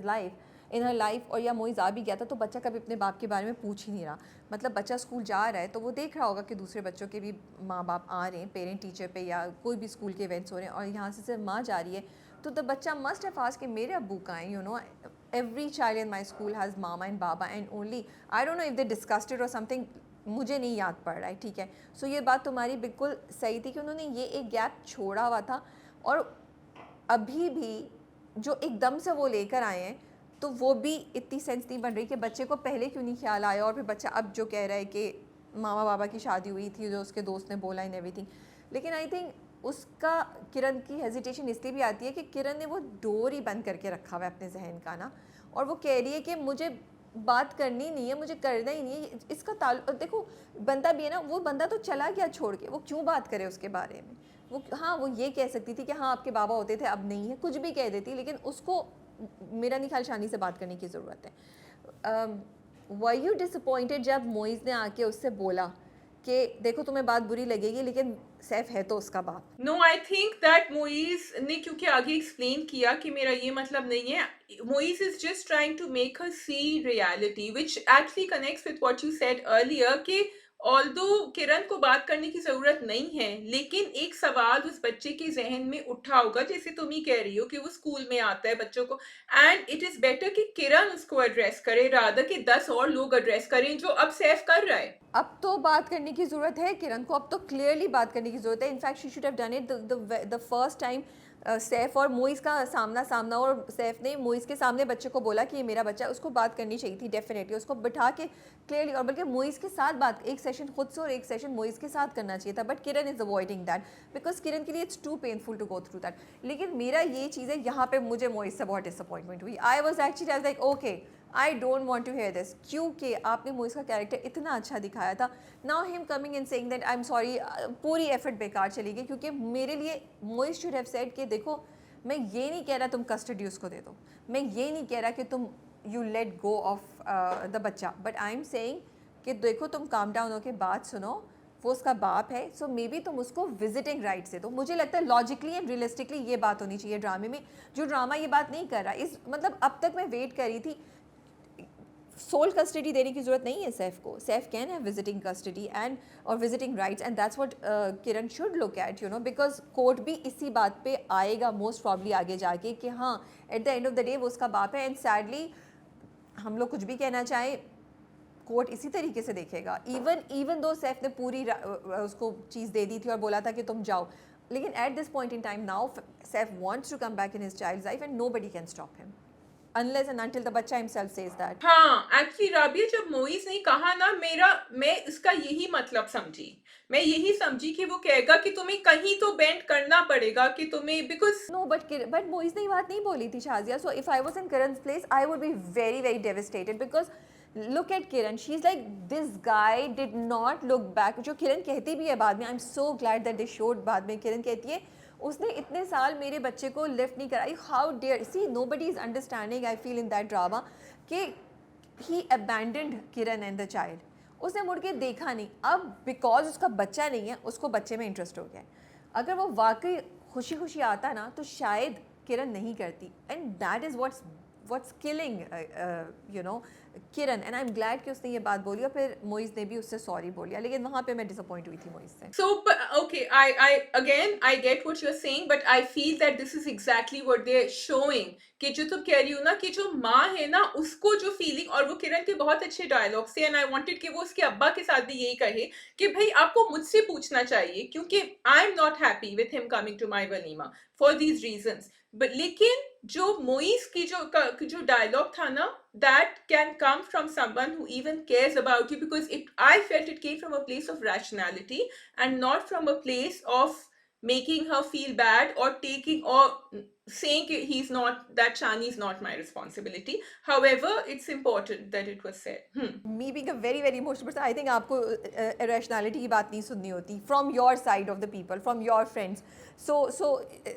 हर लाइफ, और या मोइज़ आ भी गया था तो बच्चा कभी अपने बाप के बारे में पूछ ही नहीं रहा. मतलब बच्चा स्कूल जा रहा है तो वो देख रहा होगा कि दूसरे बच्चों के भी माँ बाप आ रहे हैं, पेरेंट टीचर पे या कोई भी स्कूल के इवेंट्स हो रहे हैं, और यहाँ से सिर्फ माँ जा रही है. तो द बच्चा मस्ट हैव आस्क्ड कि मेरे अब्बू कहाँ हैं. You no, every child in my school has mama and baba and only I don't know if they discussed it or something, मुझे नहीं याद पड़ रहा है. ठीक है, सो ये बात तुम्हारी बिल्कुल सही थी कि उन्होंने ये एक गैप छोड़ा हुआ था. और अभी भी जो एकदम से वो लेकर आए हैं तो वो भी इतनी सेंस नहीं बन रही कि बच्चे को पहले क्यों नहीं ख्याल आया, और फिर बच्चा अब जो कह रहा है कि मामा बाबा की शादी हुई थी जो उसके दोस्त ने बोला इन एवरीथिंग. लेकिन आई थिंक उसका किरण की हेजिटेशन इसलिए भी आती है कि किरण ने वो डोर ही बंद करके रखा हुआ है अपने जहन का ना, और वो कह रही है कि मुझे बात करनी नहीं है, मुझे करना ही नहीं है. इसका देखो बंदा भी है ना, वो बंदा तो चला गया छोड़ के, वो क्यों बात करे उसके बारे में. वो हाँ, वो ये कह सकती थी कि हाँ आपके बाबा होते थे अब नहीं है, कुछ भी कह देती, लेकिन उसको मेरा नहीं ख्याल शानी से बात करने की ज़रूरत है. वर यू डिसअपॉइंटेड जब मोइज़ ने आके उससे बोला कि देखो तुम्हें बात बुरी लगेगी लेकिन सैफ है तो उसका बाप. No, I think that Moiz ने क्योंकि आगे एक्सप्लेन किया कि मेरा ये मतलब नहीं है. Moiz is just trying to make her see reality, which actually connects with what you said earlier कि ऑल्दो किरण को बात करने की जरूरत नहीं है, लेकिन एक सवाल उस बच्चे के जहन में उठा होगा, जैसे तुम ही कह रही हो कि वो स्कूल में आता है बच्चों को, एंड इट इज बेटर कि किरण उसको एड्रेस करे रादर कि 10 और लोग एड्रेस करें, जो अब सैफ कर रहा है। अब तो बात करने की ज़रूरत है किरण को, अब तो क्लियरली बात करने की ज़रूरत है। In fact she should have done it the first time. Saif और मोइज़ का सामना, और सैफ ने मोइज़ के सामने बच्चे को बोला कि ये मेरा बच्चा है, उसको बात करनी चाहिए थी डेफिनेटली, उसको बिठा के क्लियरली, और बल्कि मोइज़ के साथ बात, एक सेशन खुद से और एक सेशन मोइज़ के साथ करना चाहिए था, but Kiran is avoiding that because Kiran के लिए it's too painful to go through that. लेकिन मेरा ये चीज़ है, यहाँ पे मुझे मोइज़ से बहुत डिसअपॉइंटमेंट हुई। I was actually I like okay, I don't want to hear this, क्योंकि आपने मोइज़ का कैरेक्टर इतना अच्छा दिखाया था। Now him coming and saying that I am sorry, पूरी एफर्ट बेकार चली गई, क्योंकि मेरे लिए मोइज़ शुड हैव सेड कि देखो, मैं ये नहीं कह रहा तुम कस्टडी उसको दे दो, मैं ये नहीं कह रहा कि तुम you let go of the बच्चा, बट आई एम सेइंग कि देखो, तुम काम डाउन होकर बात सुनो, वो उसका बाप है, सो मे बी तुम उसको विजिटिंग राइट्स दे दो। मुझे लगता है लॉजिकली एंड रियलिस्टिकली ये बात होनी चाहिए ड्रामे में। जो ड्रामा ये बात नहीं कर रहा, इस मतलब अब तक मैं वेट कर रही थी, सोल कस्टडी देने की जरूरत नहीं है सैफ को। Saif can have visiting custody and और visiting rights, and that's what Kiran should look at, you know, because court भी इसी बात पे आएगा मोस्ट प्रॉब्ली आगे जाके कि हाँ, at the end of the day वो उसका बाप है। एंड सैडली हम लोग कुछ भी कहना चाहें, कोर्ट इसी तरीके से देखेगा। इवन दो सैफ ने पूरी उसको चीज़ दे दी थी और बोला था कि तुम जाओ, लेकिन at this point in time now Saif wants to come back in his child's life and nobody can stop him unless and until the bachcha himself says that. हाँ, एक्चुअली राबिया, जब मोइज ने कहा ना, मैं इसका यही मतलब समझी। मैं यही समझी कि वो कहेगा कि तुम्हें कहीं तो बेंड करना पड़ेगा, कि तुम्हें, बिकॉज No, but मोइज ने ये बात नहीं बोली थी Shazia. So if I was in Kiran's place, I would be very very devastated because look at Kiran. She's like, this guy did not look back. जो किरण कहती भी है बाद में, I'm so glad that they showed, बाद में किरण कहती है उसने इतने साल मेरे बच्चे को लिफ्ट नहीं कराई. How dare, see nobody is understanding, I feel, in that drama कि he abandoned Kiran and the child. उसने मुड़ के देखा नहीं. अब बिकॉज उसका बच्चा नहीं है, उसको बच्चे में इंटरेस्ट हो गया है. अगर वो वाकई खुशी खुशी आता ना तो शायद किरण नहीं करती. And that is what's killing you know Kiran. And I am glad कि उसने ये बात बोली और फिर मोइज ने भी उससे सॉरी बोलिया. लेकिन वहाँ पे मैं डिसअपॉइंट हुई थी मोइज से. so okay, I get what you're saying, but I feel that this is exactly what they're showing, कि जो तुम कह रही हो ना, कि जो माँ है ना, उसको जो फीलिंग, और वो किरण के बहुत अच्छे डायलॉग से, एंड आई वांटेड कि वो उसके अब्बा के साथ भी यही कहे कि भाई आपको मुझसे पूछना चाहिए, क्योंकि I am not happy with him coming to my walima for these reasons. But लेकिन जो मोइस की जो डायलॉग था ना, that can come from someone who even cares about you, because I felt it came from a place of rationality and not from a place of making her feel bad or taking or saying that Shani is not my responsibility. However, it's important that it was said. Me being a very very emotional person, I think आपको irrationality की बात नहीं सुननी होती from your side of the people, from your friends. So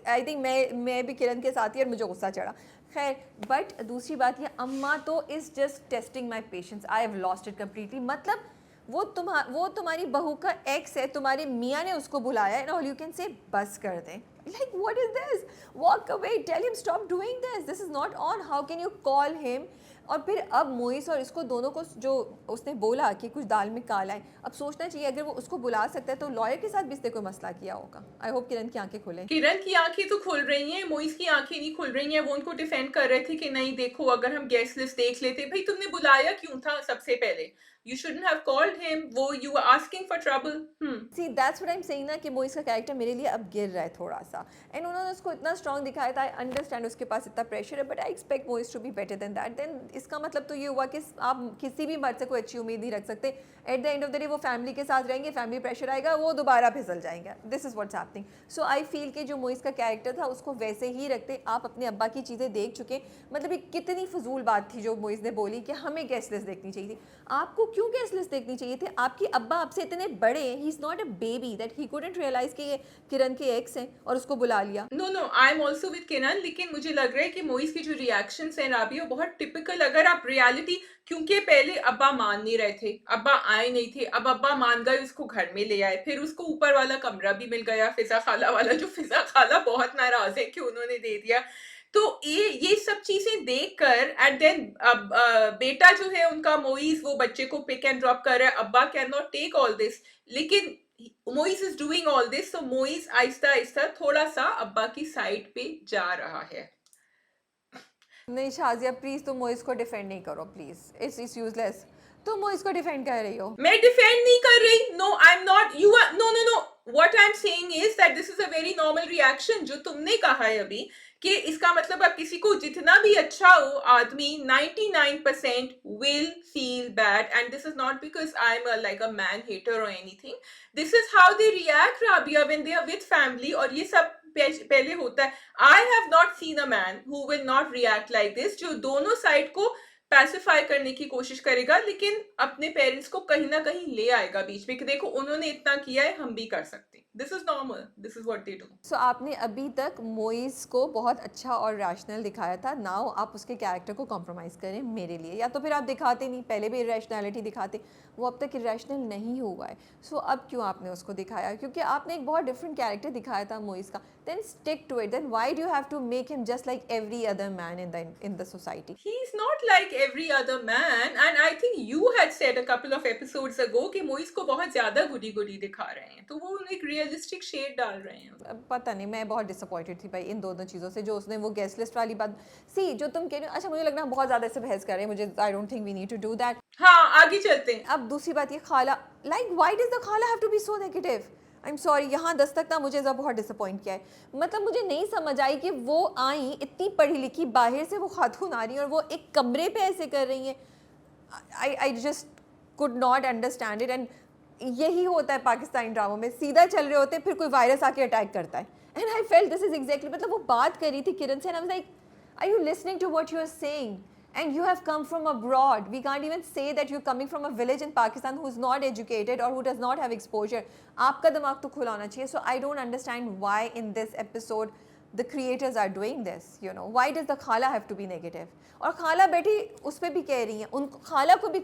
I think मैं भी किरण के साथ ही, और मुझे गुस्सा चढ़ा. खैर, बट दूसरी बात ये, अम्मा तो is just testing my patience. I have lost it completely. मतलब वो तुम्हारी बहू का एक्स है, तुम्हारे मियाँ ने उसको बुलाया and all you can say बस कर दें. Like, what is this? Walk away, tell him stop doing this. This is not on. How can you call him? और फिर अब मोइस और इसको दोनों को जो उसने बोला कि कुछ दाल में काला है, अब सोचना चाहिए अगर वो उसको बुला सकता है तो लॉयर के साथ भी इसने कोई मसला किया होगा. आई होप किरण की आंखें खुले. किरण की आंखें तो खुल रही हैं, मोइस की आंखें नहीं खुल रही हैं. वो उनको डिफेंड कर रहे थे कि नहीं देखो, अगर हम गेस्ट लिस्ट देख लेते, भाई तुमने बुलाया क्यों था सबसे पहले? You shouldn't have called him. वो you were asking for trouble. See, that's what I'm saying ना, कि मोइस का कैरेक्टर मेरे लिए अब गिर रहा है थोड़ा सा. एंड उन्होंने उसको इतना स्ट्रॉन्ग दिखाया था. आई अंडरस्टैंड उसके पास इतना प्रेशर है, but I expect Moiz to be better than that. Then इसका मतलब तो ये हुआ कि आप किसी भी मर्द से कोई अच्छी उम्मीद नहीं रख सकते. At the end of the day वो फैमिली के साथ रहेंगे, फैमिली प्रेशर आएगा, वो दोबारा फिसल जाएंगे. This is what's happening. So I feel कि जो मोइस का कैरेक्टर था उसको वैसे ही रखते. आप अपने अब्बा की चीज़ें देख चुके. मतलब ये कितनी फजूल बात थी जो मोइस ने बोली कि हमें गेस्ट लिस्ट देखनी चाहिए थी. आपको क्यों गेस्ट लिस्ट देखनी चाहिए थे? आपके अब्बा आपसे इतने बड़े हैं. He is not a baby that he couldn't realize कि ये किरण के एक्स हैं और उसको बुला लिया. No, I am also with Kiran. लेकिन मुझे लग रहा है कि मोइस की जो रिएक्शंस हैं राबी, वो बहुत टिपिकल, अगर आप रियलिटी, क्योंकि पहले अब्बा मान नहीं रहे थे, अब्बा आए नहीं थे, अब अब्बा मान गए, उसको घर में ले आए, फिर उसको ऊपर वाला कमरा भी मिल गया, फिजा खाला वाला, जो फिजा खाला बहुत नाराज है कि उन्होंने दे दिया. तो ये सब चीजें देखकर एंड देन अब बेटा जो है उनका मोइज वो बच्चे को पिक एंड ड्रॉप कर रहा है, अब्बा can not take all this, लेकिन Moiz is doing all this, तो मोइज आहिस्ता आहिस्ता थोड़ा सा अब्बा की साइड पे जा रहा है। नहीं शाजिया प्लीज तुम मोइस को डिफेंड नहीं करो प्लीज, इट्स यूजलेस। तुम मोइस को डिफेंड कर रही हो। मैं डिफेंड नहीं कर रही, no I am not, you are, no no no, what I am saying is that this is a very normal reaction जो तुमने कहा है अभी, कि इसका मतलब अब किसी को जितना भी अच्छा हो आदमी 99% will feel bad, and this is not because I'm like a man hater or anything, this is how they react Rabia when they are with family, और ये सब पहले होता है। I have not seen a man who will not react like this, जो दोनों side को pacify करने की कोशिश करेगा, लेकिन अपने पेरेंट्स को कहीं ना कहीं ले आएगा बीच में कि देखो उन्होंने इतना किया है, हम भी कर सकते हैं। This is normal, this is what they do. So आपने अभी तक मोइस को बहुत अच्छा और रैशनल दिखाया था, नाउ आप उसके कैरेक्टर को कॉम्प्रोमाइज़ करें मेरे लिए, या तो फिर आप दिखाते नहीं, पहले भी इरेशनैलिटी दिखाते, वो अब तक इरेशनल नहीं हुआ है। सो अब क्यों आपने उसको दिखाया? क्योंकि आपने एक बहुत डिफरेंट कैरेक्टर दिखाया था मोइस का, then stick to it, then why do you have to make him just like every other man in the society? He is not like every other man, and I think you had said a couple of episodes ago कि moist को बहुत ज्यादा गुडी गुडी दिखा रहे हैं, तो वो एक रियलिस्टिक शेड डाल रहे हैं। पता नहीं, मैं बहुत डिसअपॉइंटेड थी भाई इन दोनों चीज़ों से, जो उसने वो गेस्ट लिस्ट वाली बात सी जो तुम कह रहे हो। अच्छा मुझे लगना बहुत ज़्यादा इससे बहस कर रहे हैं, मुझे I don't think we need to do that. हाँ आगे चलते हैं। अब दूसरी बात ये खाला, like why does the khala have to be so negative? I am sorry, यहाँ 10 तक ना मुझे जब बहुत डिसअपॉइंट किया है। मतलब मुझे नहीं समझ आई कि वो आई इतनी पढ़ी लिखी, बाहर से वो खातून आ रही है और वो एक कमरे पे ऐसे कर रही हैं। I just could not understand it. And यही होता है पाकिस्तानी ड्रामों में, सीधा चल रहे होते हैं फिर कोई वायरस आके अटैक करता है। And I felt this is exactly, मतलब वो बात कर रही थी किरण से, and I was like are you listening to what you are saying? And you have come from abroad. We can't even say that you're coming from a village in Pakistan who's not educated or who does not have exposure. आपका दिमाग तो खुला होना चाहिए. So I don't understand why in this episode the creators are doing this. You know, why does the खाला have to be negative? और खाला बैठी उस पर भी कह रही हैं, उनको खाला को भी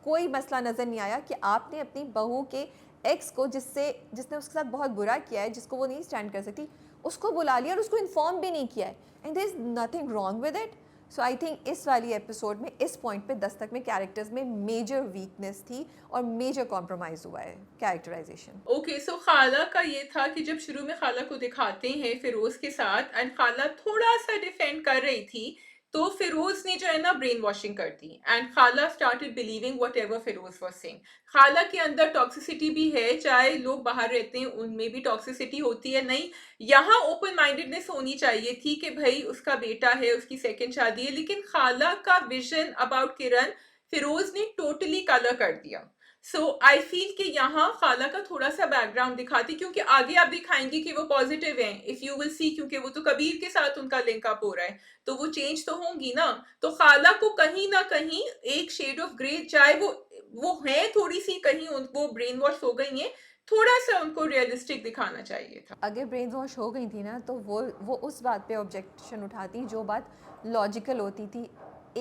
कोई मसला नज़र नहीं आया कि आपने अपनी बहू के एक्स को, जिसने उसके साथ बहुत बुरा किया है, जिसको वो नहीं स्टैंड कर सकती, उसको बुला लिया और उसको इन्फॉर्म भी नहीं किया है, and there is nothing wrong with it. So I think इस वाली एपिसोड में, इस पॉइंट पे दस्तक में कैरेक्टर्स में मेजर वीकनेस थी और मेजर कॉम्प्रोमाइज़ हुआ है कैरेक्टराइजेशन। ओके सो खाला का ये था कि जब शुरू में खाला को दिखाते हैं फिरोज के साथ एंड खाला थोड़ा सा डिफेंड कर रही थी, तो फिरोज ने जो है ना ब्रेन वॉशिंग कर दी and khala started believing whatever Firoz was saying. खाला के अंदर टॉक्सिसिटी भी है, चाहे लोग बाहर रहते हैं उनमें भी टॉक्सिसिटी होती है। नहीं, यहाँ ओपन माइंडेडनेस होनी चाहिए थी कि भाई उसका बेटा है, उसकी सेकंड शादी है, लेकिन खाला का विजन अबाउट किरण फिरोज ने टोटली कलर कर दिया। सो आई फील कि यहाँ खाला का थोड़ा सा बैकग्राउंड दिखाती, क्योंकि आगे आप दिखाएंगे कि वो पॉजिटिव हैं, इफ यू विल सी, क्योंकि वो तो कबीर के साथ उनका लिंक अप हो रहा है, तो वो चेंज तो होंगी ना। तो खाला को कहीं ना कहीं एक शेड ऑफ ग्रे, चाहे वो है थोड़ी सी, कहीं वो ब्रेन वॉश हो गई हैं, थोड़ा सा उनको रियलिस्टिक दिखाना चाहिए था। अगर ब्रेन वॉश हो गई थी ना, तो वो उस बात पे ऑब्जेक्शन उठाती जो बात लॉजिकल होती थी।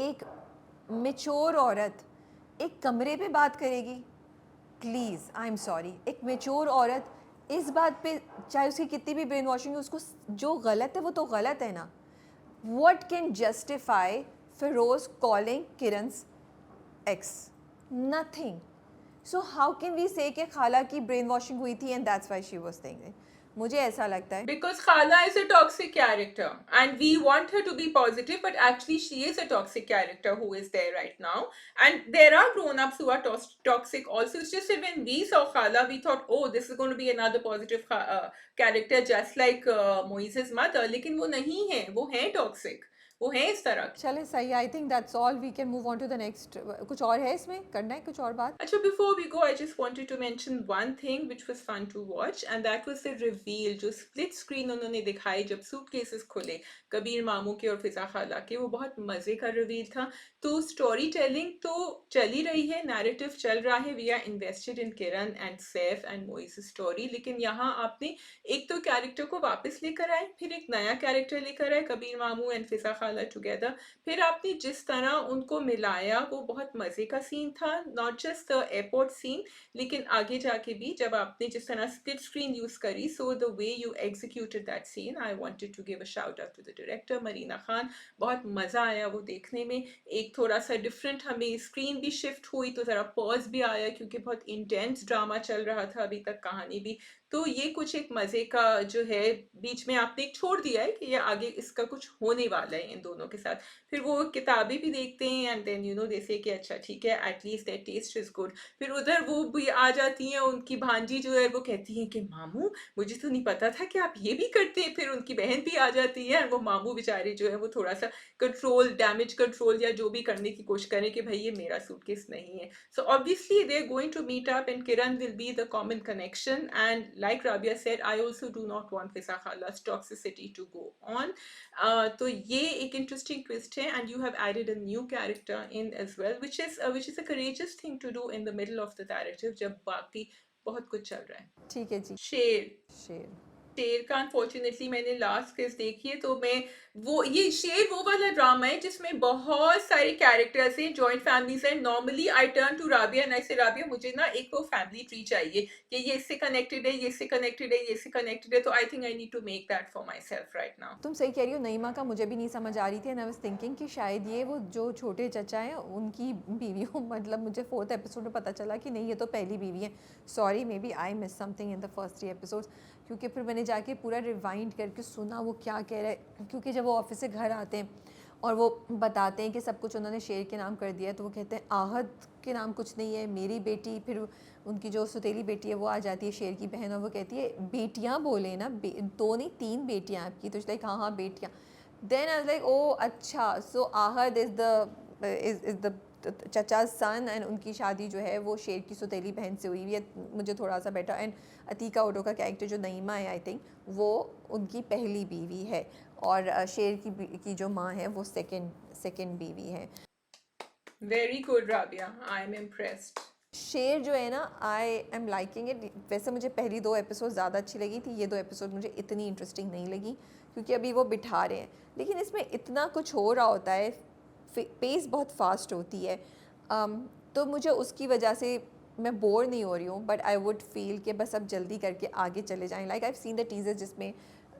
एक मेच्योर औरत एक कमरे पे बात करेगी? प्लीज़, आई एम सॉरी, एक मेच्योर औरत इस बात पे, चाहे उसकी कितनी भी ब्रेन वॉशिंग है, उसको जो गलत है वो तो गलत है ना। What can justify Feroz calling Kiran's ex? Nothing. So how can we say कि खाला की ब्रेन वॉशिंग हुई थी and that's why she was saying it? मुझे ऐसा लगता है Because Khala is a toxic character and we want her to be positive, but actually she is a toxic character who is there right now. And there are grown-ups who are toxic also. It's just that when we saw Khala, we thought, oh, this is going to be another positive character just like Moise's mother. लेकिन वो नहीं है, वो है toxic. वो है इस तरह के। चले सही, I think that's all, we can move on to the next. कुछ और है इसमें करना है, कुछ और बात? अच्छा, before we go, I just wanted to mention one thing which was fun to watch, and that was the reveal, जो split screen उन्होंने दिखाई जब suitcases खुले कबीर मामू के और फिजा खाला के, वो बहुत मजे का रिवील था। तो स्टोरी टेलिंग तो चल ही रही है, नैरेटिव चल रहा है, we are invested in Kiran and Saif and Moiz story, लेकिन यहाँ आपने एक तो कैरेक्टर को वापस लेकर आए, फिर एक नया कैरेक्टर लेकर आए, कबीर मामू एंड फिजा खाला टुगेदर। फिर आपने जिस तरह उनको मिलाया वो बहुत मज़े का सीन था, not just the airport scene, लेकिन आगे जाके भी जब आपने जिस तरह स्प्लिट स्क्रीन यूज़ करी, so the way you executed that scene, I wanted to give a shout out to the director Marina Khan. बहुत मज़ा आया वो देखने में। एक थोड़ा सा डिफरेंट हमें स्क्रीन भी शिफ्ट हुई तो ज़रा पॉज भी आया, क्योंकि बहुत इंटेंस ड्रामा चल रहा था अभी तक, कहानी भी। तो ये कुछ एक मज़े का जो है, बीच में आपने एक छोड़ दिया है कि ये आगे इसका कुछ होने वाला है इन दोनों के साथ। फिर वो किताबें भी देखते हैं एंड देन दे से कि अच्छा ठीक है, at least that taste is good. फिर उधर वो भी आ जाती हैं, उनकी भांजी जो है वो कहती है कि मामू मुझे तो नहीं पता था कि आप ये भी करते हैं। फिर उनकी बहन भी आ जाती है और वो मामू बेचारे जो है वो थोड़ा सा कंट्रोल, डैमेज कंट्रोल या जो भी करने की कोशिश करें कि भाई ये मेरा सूटकेस नहीं है। So obviously they're going to meet up and Kiran will be the common connection. And like Rabia said, I also do not want Fisa Khala's toxicity to go on. तो ये एक interesting twist है, and you have added a new character in as well, which is a courageous thing to do in the middle of the narrative जब बाकी बहुत कुछ चल रहा है। ठीक है जी। शेर शेर शेर का अनफॉर्चुनेटली मैंने लास्ट किस देखी है, तो मैं वो ये शेर वो वाला ड्रामा है जिसमें बहुत सारे कैरेक्टर्स हैं, जॉइंट फैमिलीज हैं। Normally I turn to Rabia and I say Rabia मुझे ना एक वो फैमिली ट्री चाहिए कि ये इससे कनेक्टेड है, ये इससे कनेक्टेड है, ये इससे कनेक्टेड है। तो I think I need to make that for myself right now. तुम सही कह रही हो, नईमा का मुझे भी नहीं समझ आ रही थी एंड आई वाज थिंकिंग कि शायद ये वो जो छोटे चचा हैं उनकी बीवी हो। मतलब मुझे 4th एपिसोड में पता चला कि नहीं, ये तो पहली बीवी है। Sorry, may be I miss something in the first 3 episodes, क्योंकि फिर मैंने जाके पूरा रिवाइंड करके सुना वो क्या कह रहा है। क्योंकि जब वो ऑफिस से घर आते हैं और वो बताते हैं कि सब कुछ उन्होंने शेर के नाम कर दिया है, तो वो कहते हैं आहत के नाम कुछ नहीं है, मेरी बेटी। फिर उनकी जो सुतेली बेटी है वो आ जाती है, शेर की बहन, और वो कहती है बेटियां बोले ना, 2 नहीं 3 बेटियां आपकी। तो लाइक हाँ हाँ बेटियां। Then I was like oh अच्छा, सो आहद इज़ द चचा's सन, एंड उनकी शादी जो है वो शेर की सुतेली बहन से हुई हुई है। मुझे थोड़ा सा बेटर। एंड अतीका ओटो का कैरेक्टर जो नईमा है, आई थिंक वो उनकी पहली बीवी है, और शेर की जो माँ है वो सेकंड बीवी है। Very good Rabia, I am impressed. शेर जो है ना, आई एम लाइकिंग इट। वैसे मुझे पहली 2 एपिसोड ज़्यादा अच्छी लगी थी, ये 2 एपिसोड मुझे इतनी इंटरेस्टिंग नहीं लगी, क्योंकि अभी वो बिठा रहे हैं। लेकिन इसमें इतना कुछ हो रहा होता है, पेस बहुत फास्ट होती है, तो मुझे उसकी वजह से मैं बोर नहीं हो रही हूँ। बट आई वुड फील कि बस अब जल्दी करके आगे चले जाएं। Like I have seen the teaser जिसमें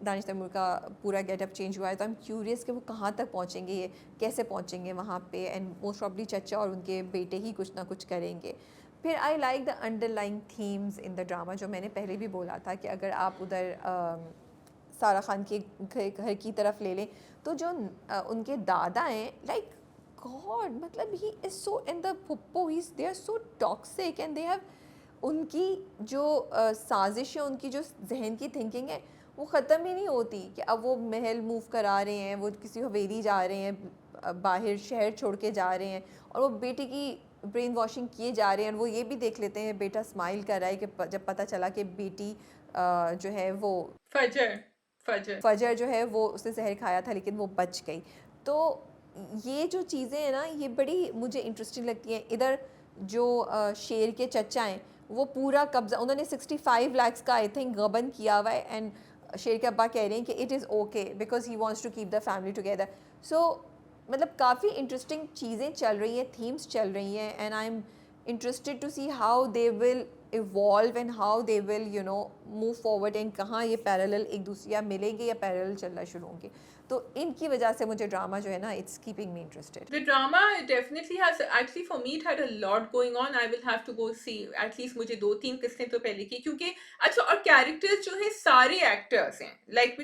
दानिश तैमूर का पूरा गेटअप चेंज हुआ है, तो आई एम क्यूरियस कि वो कहाँ तक पहुँचेंगे, ये कैसे पहुँचेंगे वहाँ पे। एंड मोस्ट प्रॉब्ली चचा और उनके बेटे ही कुछ ना कुछ करेंगे। फिर I like the underlying themes in the drama, जो मैंने पहले भी बोला था कि अगर आप उधर सारा खान के घर की तरफ ले लें, तो जो उनके दादा हैं, लाइक गॉड, मतलब he is so in the पुप्पो, he they are so toxic, and they have उनकी जो साजिश है, उनकी जो जहन की थिंकिंग है, वो ख़त्म ही नहीं होती। कि अब वो महल मूव करा रहे हैं, वो किसी हवेली जा रहे हैं, बाहर शहर छोड़ के जा रहे हैं, और वो बेटे की ब्रेन वॉशिंग किए जा रहे हैं। और वो ये भी देख लेते हैं, बेटा स्माइल कर रहा है कि जब पता चला कि बेटी जो है वो फजर जो है वो उसने जहर खाया था, लेकिन वो बच गई। तो ये जो चीज़ें हैं ना, ये बड़ी मुझे इंटरेस्टिंग लगती हैं। इधर जो शेर के चचा हैं, वो पूरा कब्जा, उन्होंने 65 लाख का आई थिंक गबन किया हुआ है। एंड शेर के अब्बा कह रहे हैं कि it is okay because he wants to keep the family together. So मतलब काफ़ी इंटरेस्टिंग चीज़ें चल रही हैं, थीम्स चल रही हैं, and I am interested to see how they will evolve and how they will move forward, and कहाँ ये पैरेलल एक दूसरे या मिलेंगे या पैरेलल चलना शुरू होंगे। तो इनकी वजह से मुझे ड्रामा जो है ना, it's keeping me interested. The drama definitely has, actually for me it had a lot going on. I will have to go see, at least मुझे 2-3 किस्तें तो पहले की, क्योंकि अच्छा, और कैरेक्टर्स जो है सारे एक्टर्स हैं, like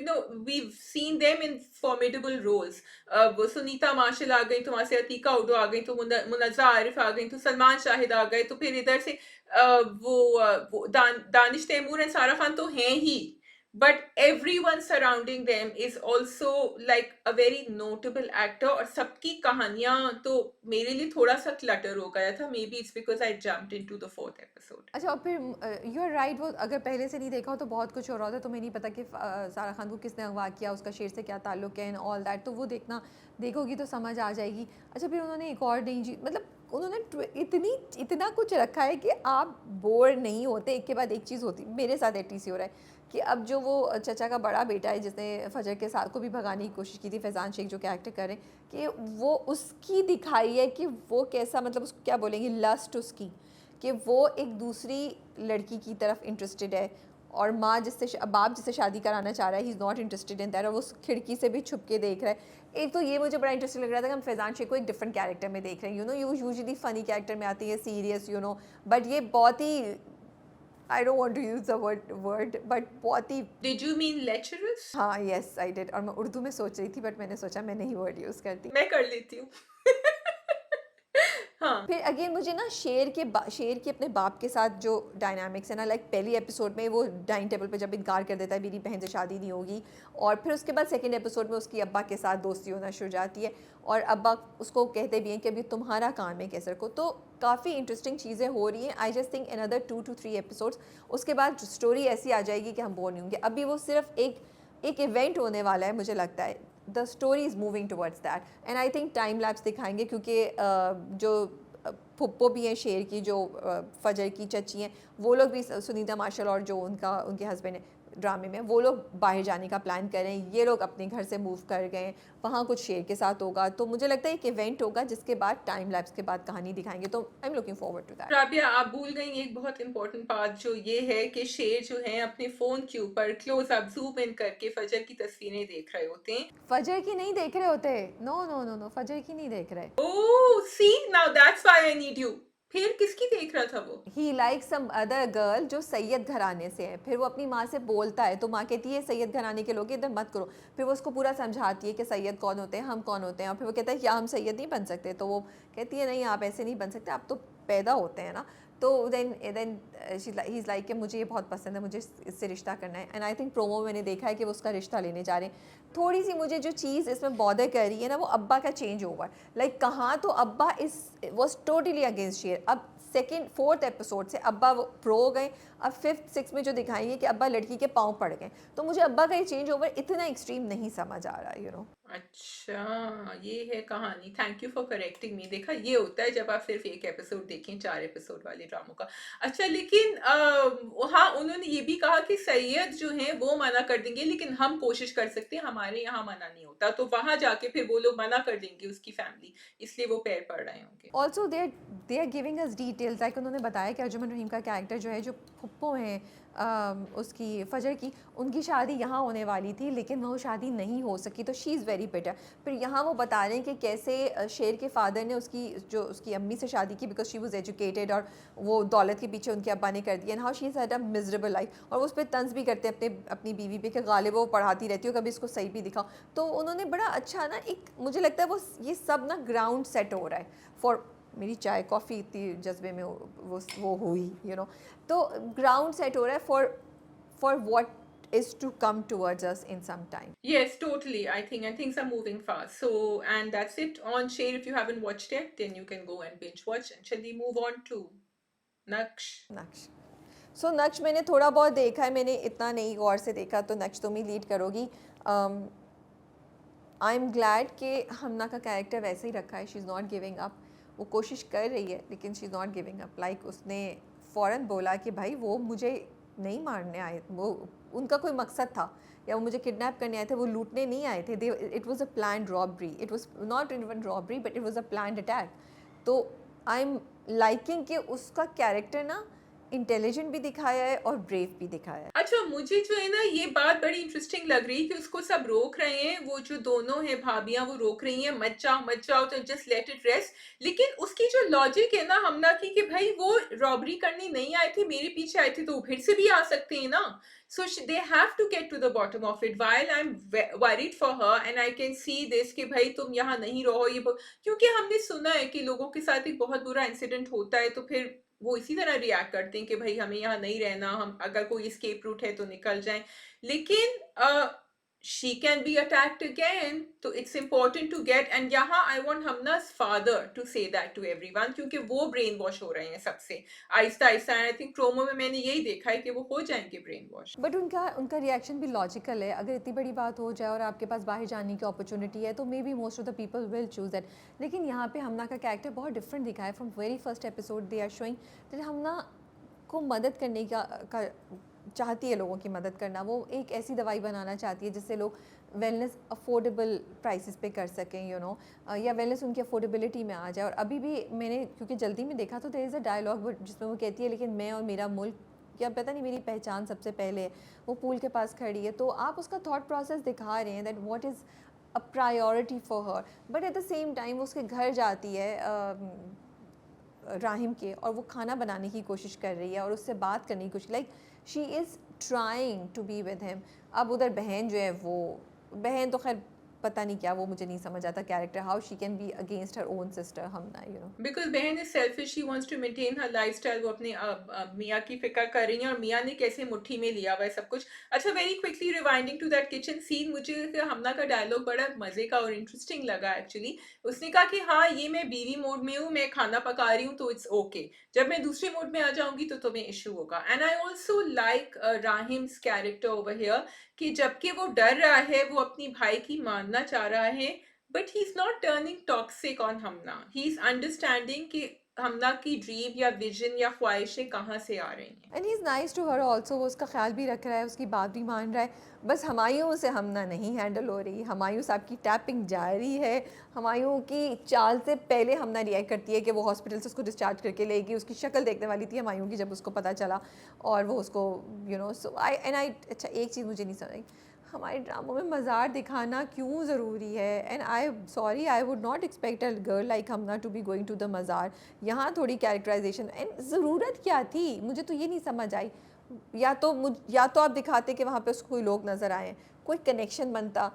we've seen them in formidable roles. वो सुनीता मार्शल आ गई, तो वहाँ से अतीका उडो आ गई, तो मुनज़्ज़ा आरिफ आ गई, तो सलमान शाहिद आ गए, तो फिर इधर से वो दानिश तैमूर एंड सारा खान तो हैं ही, but everyone surrounding them is also like a very notable actor. और सबकी कहानियां तो मेरे लिए थोड़ा सा क्लटर हो गया था, may be it's because I jumped into the 4th episode. अच्छा, और फिर यू आर राइट, वो अगर पहले से नहीं देखा हो तो बहुत कुछ हो रहा होता है। तुम्हें नहीं पता कि सारा खान को किसने अगवा किया, उसका शेर से क्या ताल्लुक है एंड ऑल दैट, तो वो देखोगी तो समझ आ जाएगी। अच्छा, फिर उन्होंने एक और नई चीज़, मतलब उन्होंने इतना कुछ रखा है कि आप बोर नहीं होते, एक के बाद एक चीज़ होती, मेरे साथ एटलीस्ट हो रहा है कि अब जो वो चचा का बड़ा बेटा है जिसने फजर के साथ को भी भगाने की कोशिश की थी, फैज़ान शेख जो कैरेक्टर कर रहे हैं, कि वो उसकी दिखाई है कि वो कैसा, मतलब उसको क्या बोलेंगे, लस्ट उसकी, कि वो एक दूसरी लड़की की तरफ इंटरेस्टेड है और माँ बाप जिससे शादी कराना चाह रहा है, ही is not interested in that, और वो उस खिड़की से भी छुप के देख रहा है। एक तो ये मुझे बड़ा इंटरेस्टिंग लग रहा था कि हम फैज़ान शेख को एक डिफरेंट कैरेक्टर में देख रहे हैं, ये यूजुअली फ़नी कैरेक्टर में आती है, सीरियस, बट ये बहुत ही, I don't want to use the word but बहुत ही, Did you mean lecherous? हाँ, यस आई डिड, और मैं उर्दू में सोच रही थी बट मैंने सोचा मैं नहीं वर्ड यूज़ करती। मैं कर लेती हूँ। हाँ। फिर अगेन मुझे ना शेर के अपने बाप के साथ जो डायनामिक्स है ना, लाइक पहली एपिसोड में वो डाइनिंग टेबल पे जब इनकार कर देता है मेरी बहन से शादी नहीं होगी, और फिर उसके बाद सेकंड एपिसोड में उसकी अब्बा के साथ दोस्ती होना शुरू हो जाती है, और अब्बा उसको कहते भी हैं कि अभी तुम्हारा काम है कैसर को। तो काफ़ी इंटरेस्टिंग चीज़ें हो रही हैं। I just think another 2 to 3 episodes, उसके बाद स्टोरी ऐसी आ जाएगी कि हम बोर नहीं होंगे। अभी वो सिर्फ एक इवेंट होने वाला है, मुझे लगता है the story is moving towards that, and I think time lapse दिखाएंगे, क्योंकि जो फुप्पो भी हैं शेर की, जो फजर की चची हैं, वो लोग भी, सुनीता मार्शल और जो उनके हस्बैंड हैं ड्रामे में, वो लोग बाहर जाने का प्लान कर रहे हैं, ये लोग अपने घर से मूव कर गए हैं, वहाँ कुछ शेर के साथ होगा। तो मुझे लगता है एक इवेंट होगा जिसके बाद टाइम लैप्स के बाद कहानी दिखाएंगे, तो I am looking forward to that. Rabia, आप भूल गई एक बहुत इंपॉर्टेंट बात, जो ये है कि शेर जो है अपने फोन के ऊपर क्लोज अप जूम इन करके फजर की तस्वीरें देख रहे होते हैं। फजर की नहीं देख रहे होते, नो नो नो नो, फजर की नहीं देख रहे। Oh, see now that's why I need you. फिर किसकी देख रहा था वो? He like some other girl जो सैयद घराने से है। फिर वो अपनी माँ से बोलता है, तो माँ कहती है सैयद घराने के लोग इधर मत करो। फिर वो उसको पूरा समझाती है कि सैयद कौन होते हैं, हम कौन होते हैं, और फिर वो कहता है क्या हम सैयद नहीं बन सकते? तो वो कहती है नहीं, आप ऐसे नहीं बन सकते, आप तो पैदा होते हैं ना। तो देन ही इज़ लाइक कि मुझे ये बहुत पसंद है, मुझे इससे रिश्ता करना है। एंड आई थिंक प्रोमो में मैंने देखा है कि वो उसका रिश्ता लेने जा रहे हैं। थोड़ी सी मुझे जो चीज़ इसमें बॉदर कर रही है ना, वो अब्बा का चेंज ओवर, लाइक कहाँ तो अब्बा इस वॉज टोटली अगेंस्ट शेर, अब सेकेंड फोर्थ एपिसोड से अब्बा वो प्रो हो गए, अब फिफ्थ सिक्स में जो दिखाएंगे कि अब्बा लड़की के पाँव पड़ गए। तो मुझे अब्बा का ये चेंज ओवर इतना एक्सट्रीम नहीं समझ आ रहा। अच्छा, ये है कहानी। Thank you for correcting me. देखा, ये होता है जब आप सिर्फ एक एपिसोड देखें 4 एपिसोड वाले ड्रामों का। अच्छा, लेकिन हाँ, उन्होंने ये भी कहा कि सैयद जो हैं वो मना कर देंगे, लेकिन हम कोशिश कर सकते हैं, हमारे यहाँ मना नहीं होता। तो वहां जाके फिर वो लोग मना कर देंगे, उसकी फैमिली, इसलिए वो पैर पड़ रहे होंगे। Also they are giving us details, like उन्होंने बताया कि अर्जुमन रहीम का कैरेक्टर जो है, जो फुप्पो हैं उसकी फजर की, उनकी शादी यहाँ होने वाली थी लेकिन वो शादी नहीं हो सकी, तो शी इज़ वेरी बिटर। फिर यहाँ वो बता रहे हैं कि कैसे शेर के फादर ने उसकी अम्मी से शादी की बिकॉज शी वॉज एजुकेटेड, और वो दौलत के पीछे उनके अब्बा ने कर दिया, and how she is had a miserable life. और वो उस पर तंज भी करते हैं अपनी बीवी पे कि गालिब वो पढ़ाती रहती हो, कभी इसको सही भी दिखाओ। तो उन्होंने बड़ा अच्छा ना, एक मुझे लगता है वो ये सब ना ग्राउंड सेट हो रहा है फॉर, मेरी चाय कॉफ़ी इतनी जज्बे में वो हुई तो ग्राउंड सेट हो रहा है for what is to come towards us in some time. Yes, totally. I think, and things are moving fast. So, and that's it on Share. If you haven't watched it, then you can go and binge watch. And shall we move on to Naksh? नक्श, नक्श मैंने थोड़ा बहुत देखा है, मैंने इतना नहीं गौर से देखा, तो नक्श तुम ही लीड करोगी। आई एम ग्लैड कि हमना का कैरेक्टर वैसे ही रखा है, she is not giving up. वो कोशिश कर रही है लेकिन she is not giving up. Like उसने फ़ौरन बोला कि भाई वो मुझे नहीं मारने आए, वो उनका कोई मकसद था, या वो मुझे किडनैप करने आए थे, वो लूटने नहीं आए थे। It was a planned robbery, it was not even robbery but it was a planned attack. तो आई एम लाइकिंग कि उसका कैरेक्टर ना इंटेलिजेंट भी दिखाया है और ब्रेव भी दिखाया है। अच्छा, मुझे जो है ना ये बात बड़ी इंटरेस्टिंग लग रही है कि उसको सब रोक रहे हैं, वो जो दोनों हैं भाभियां, वो रोक रही हैं मत जाओ, तो जस्ट लेट इट रेस्ट। लेकिन उसकी जो लॉजिक है ना हमना की, कि भाई वो रॉबरी करने नहीं आए थे, मेरे पीछे आए थे, तो वो फिर से भी आ सकते हैं ना। So they have to get to the bottom of it, while I am worried for her and I can see this कि भाई तुम यहाँ नहीं रहो, क्योंकि हमने सुना है कि लोगों के साथ एक बहुत बुरा इंसिडेंट होता है तो फिर वो इसी तरह रिएक्ट करते हैं कि भाई हमें यहाँ नहीं रहना, हम अगर कोई एस्केप रूट है तो निकल जाएं। लेकिन she can be attacked again. So it's important to get, and यहाँ I want Hamna's father to say that to everyone क्योंकि वो brain wash हो रहे हैं सबसे Aahista Aahista, and I think promo में मैंने यही देखा है कि वो हो जाएंगे brain wash. बट उनका उनका रिएक्शन भी लॉजिकल है। अगर इतनी बड़ी बात हो जाए और आपके पास बाहर जाने की अपॉर्चुनिटी है तो may be most of the people will choose that. लेकिन यहाँ पे हमना का कैरेक्टर बहुत डिफरेंट दिखा है from very first episode. They are showing that Hamna को मदद करने का चाहती है, लोगों की मदद करना। वो एक ऐसी दवाई बनाना चाहती है जिससे लोग वेलनेस अफोर्डेबल प्राइसेस पे कर सकें, यू नो, या वेलनेस उनकी अफोर्डेबिलिटी में आ जाए। और अभी भी मैंने क्योंकि जल्दी में देखा तो देयर इज़ अ डायलॉग जिसमें वो कहती है लेकिन मैं और मेरा मुल्क, या पता नहीं मेरी पहचान सबसे पहले है। वो पूल के पास खड़ी है तो आप उसका थॉट प्रोसेस दिखा रहे हैं that what is a priority for her. But at the same time वो उसके घर जाती है राहिम के, और वो खाना बनाने की कोशिश कर रही है और उससे बात करने की कोशिश, like she is trying to be with him. अब उधर बहन जो है, वो बहन तो खैर पता नहीं क्या, वो मुझे नहीं समझ आता character, how she can be against her own sister Hamna, you know. Because बहन is selfish, she wants to maintain her lifestyle, वो अपने मियाँ की फिक्र कर रही है और मियाँ ने कैसे मुट्ठी में लिया हुआ है सब कुछ। अच्छा, very quickly rewinding to that kitchen scene, मुझे हमना का डायलॉग बड़ा मजे का और इंटरेस्टिंग लगा एक्चुअली। उसने कहा कि हाँ ये मैं बीवी मोड में हूँ, मैं खाना पका रही हूँ तो इट्स ओके, जब मैं दूसरे मोड में आ जाऊंगी तो तुम्हें इशू होगा। And I also like Rahim's character over here कि जबकि वो डर रहा है, वो अपनी भाई की मानना चाह रहा है, but he's not turning toxic on Hamna. He's understanding कि हमना की ड्रीम या विजन या ख्वाहिशें कहाँ से आ रही हैं. And he is nice to her also. वो उसका ख्याल भी रख रहा है, उसकी बात भी मान रहा है। बस हमायूं से हमना नहीं हैंडल हो रही। हमायूं साहब की टैपिंग जारी है। हमायूं की चाल से पहले हमना रिएक्ट करती है कि वो हॉस्पिटल से उसको डिस्चार्ज करके लेगी। उसकी शक्ल देखने वाली थी हमायूं की जब उसको पता चला, और वो उसको you know, so I and I, अच्छा एक चीज़ मुझे नहीं समझ आई, हमारे ड्रामों में मज़ार दिखाना क्यों ज़रूरी है? And I sorry, I would not expect a girl like Hamna to be going to the mazar. यहाँ थोड़ी कैरेक्टराइजेशन एंड ज़रूरत क्या थी, मुझे तो ये नहीं समझ आई। या तो आप दिखाते कि वहाँ पे उसको कोई लोग नज़र आए, कोई कनेक्शन बनता।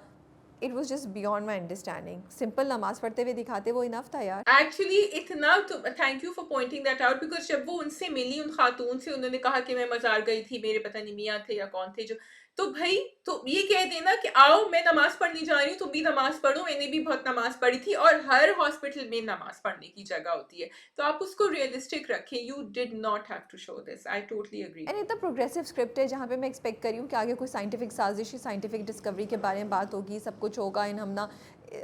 It was just beyond my understanding. Simple नमाज़ पढ़ते हुए दिखाते, वो इनफ था यार। एक्चुअली इतना तो thank you for pointing that out, because जब वो उनसे मिली, उन खातून से, उन्होंने कहा कि मैं मज़ार गई थी, मेरे पता नहीं मियाँ थे या कौन थे जो, तो भाई तो ये कह देना कि आओ मैं नमाज पढ़ने जा रही हूँ, तुम भी नमाज पढ़ो, मैंने भी बहुत नमाज पढ़ी थी, और हर हॉस्पिटल में नमाज पढ़ने की जगह होती है, तो आप उसको रियलिस्टिक रखें। You did not have to show this, I totally agree. And इतना प्रोग्रेसिव स्क्रिप्ट है जहाँ पे मैं एक्सपेक्ट करी हूँ कि आगे कोई साइंटिफिक साजिश, साइंटिफिक डिस्कवरी के बारे में बात होगी, सब कुछ होगा। इन हमना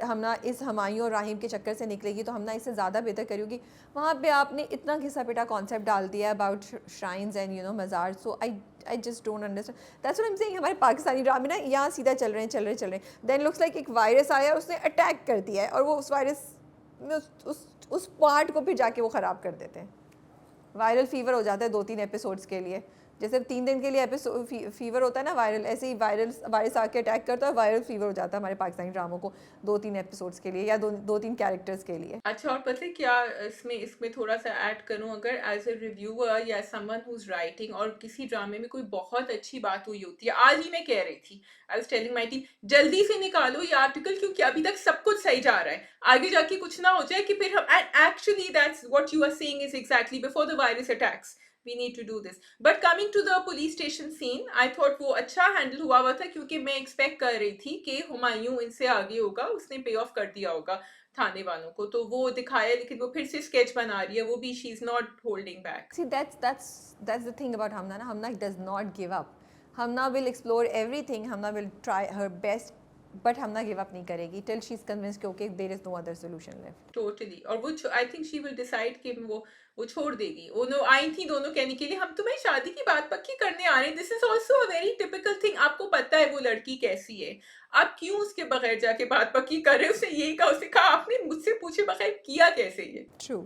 हमना इस हमायूं और राहिम के चक्कर से निकलेगी, तो हमना इससे ज़्यादा बेहतर करी होगी। वहाँ पे आपने इतना घिसा पिटा कॉन्सेप्ट डाल दिया about shrines and you know मज़ार। So I just don't understand, that's what I am saying. हमारे पाकिस्तानी ड्रामे ना यहाँ सीधा चल रहे हैं, देन लुक्स लाइक एक वायरस आया, उसने अटैक कर दिया है, और वो उस वायरस में उस पार्ट को फिर जाके वो ख़राब कर देते हैं। वायरल फीवर हो जाता है 2-3 एपिसोड्स के लिए, जैसे 3 दिन के लिए एपिसोड फीवर होता है ना वायरल, ऐसे ही वायरस आके अटैक करता है, वायरल फीवर हो जाता है हमारे पाकिस्तानी ड्रामों को 2-3 एपिसोड्स के लिए, या 2-3 कैरेक्टर्स के लिए। अच्छा, और पता है क्या इसमें थोड़ा सा ऐड करूं, अगर एज अ रिव्यूअर या समवन हुज राइटिंग, और किसी ड्रामे में कोई बहुत अच्छी बात हुई होती है, आज ही मैं कह रही थी, I was telling my team, जल्दी से निकालो ये आर्टिकल, क्योंकि अभी तक सब कुछ सही जा रहा है, आगे जाके कुछ ना हो जाए कि फिर हम, and actually that's what you are saying is exactly before the virus attacks we need to do this. But coming to the police station scene, I thought वो अच्छा हैंडल हुआ था, क्योंकि मैं एक्सपेक्ट कर रही थी कि हुमायूं इनसे आगे होगा, उसने पे ऑफ कर दिया होगा थाने वालों को, तो वो दिखाया, लेकिन वो फिर से स्केच बना रही है, वो भी she is not holding back. See, that's the thing about Hamna na, Hamna does not give up. Hamna will explore everything, Hamna will try her best, but Hamna give up नहीं करेगी till she's convinced कि okay there is no other solution left. Totally, और वो I think she will decide कि वो छोड़ देगी। वो आई थी दोनों कहने के लिए हम तुम्हें शादी की बात पक्की करने आ रहे हैं, this is also a very typical thing. आपको पता है वो लड़की कैसी है, आप क्यों उसके बगैर जाके बात पक्की कर रहे हो? उसने यही कहा, उसने कहा आपने मुझसे पूछे बगैर किया कैसे ये? True.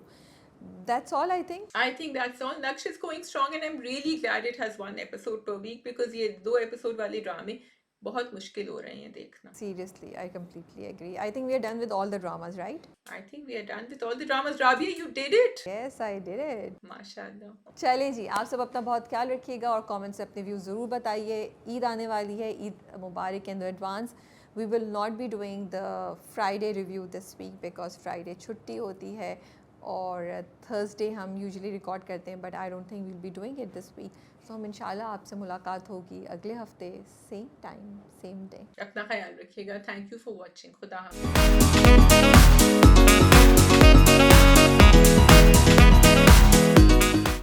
That's all I think. I think that's all. Naksh is going strong and I'm really glad it has 1 episode per week, because ये 2 episode वाले ड्रामे बहुत मुश्किल हो रहे हैं देखना। Seriously, I completely agree. I think we are done with all the dramas, right? I think we are done with all the dramas. Rabia, you did it. Yes, I did it. माशाल्लाह। चलें जी, आप सब अपना बहुत ख्याल रखिएगा और comment से अपने व्यूज़ ज़रूर बताइए। ईद आने वाली है, Eid Mubarak in advance. We will not be doing the Friday review this week because Friday छुट्टी होती है, और थर्सडे हम यूजुअली रिकॉर्ड करते हैं, but I don't think we'll be doing it this week. So हम इंशाल्लाह आपसे मुलाकात होगी अगले हफ्ते, सेम टाइम सेम डे। अपना ख्याल रखिएगा। Thank you for watching. खुदा हाफिज़।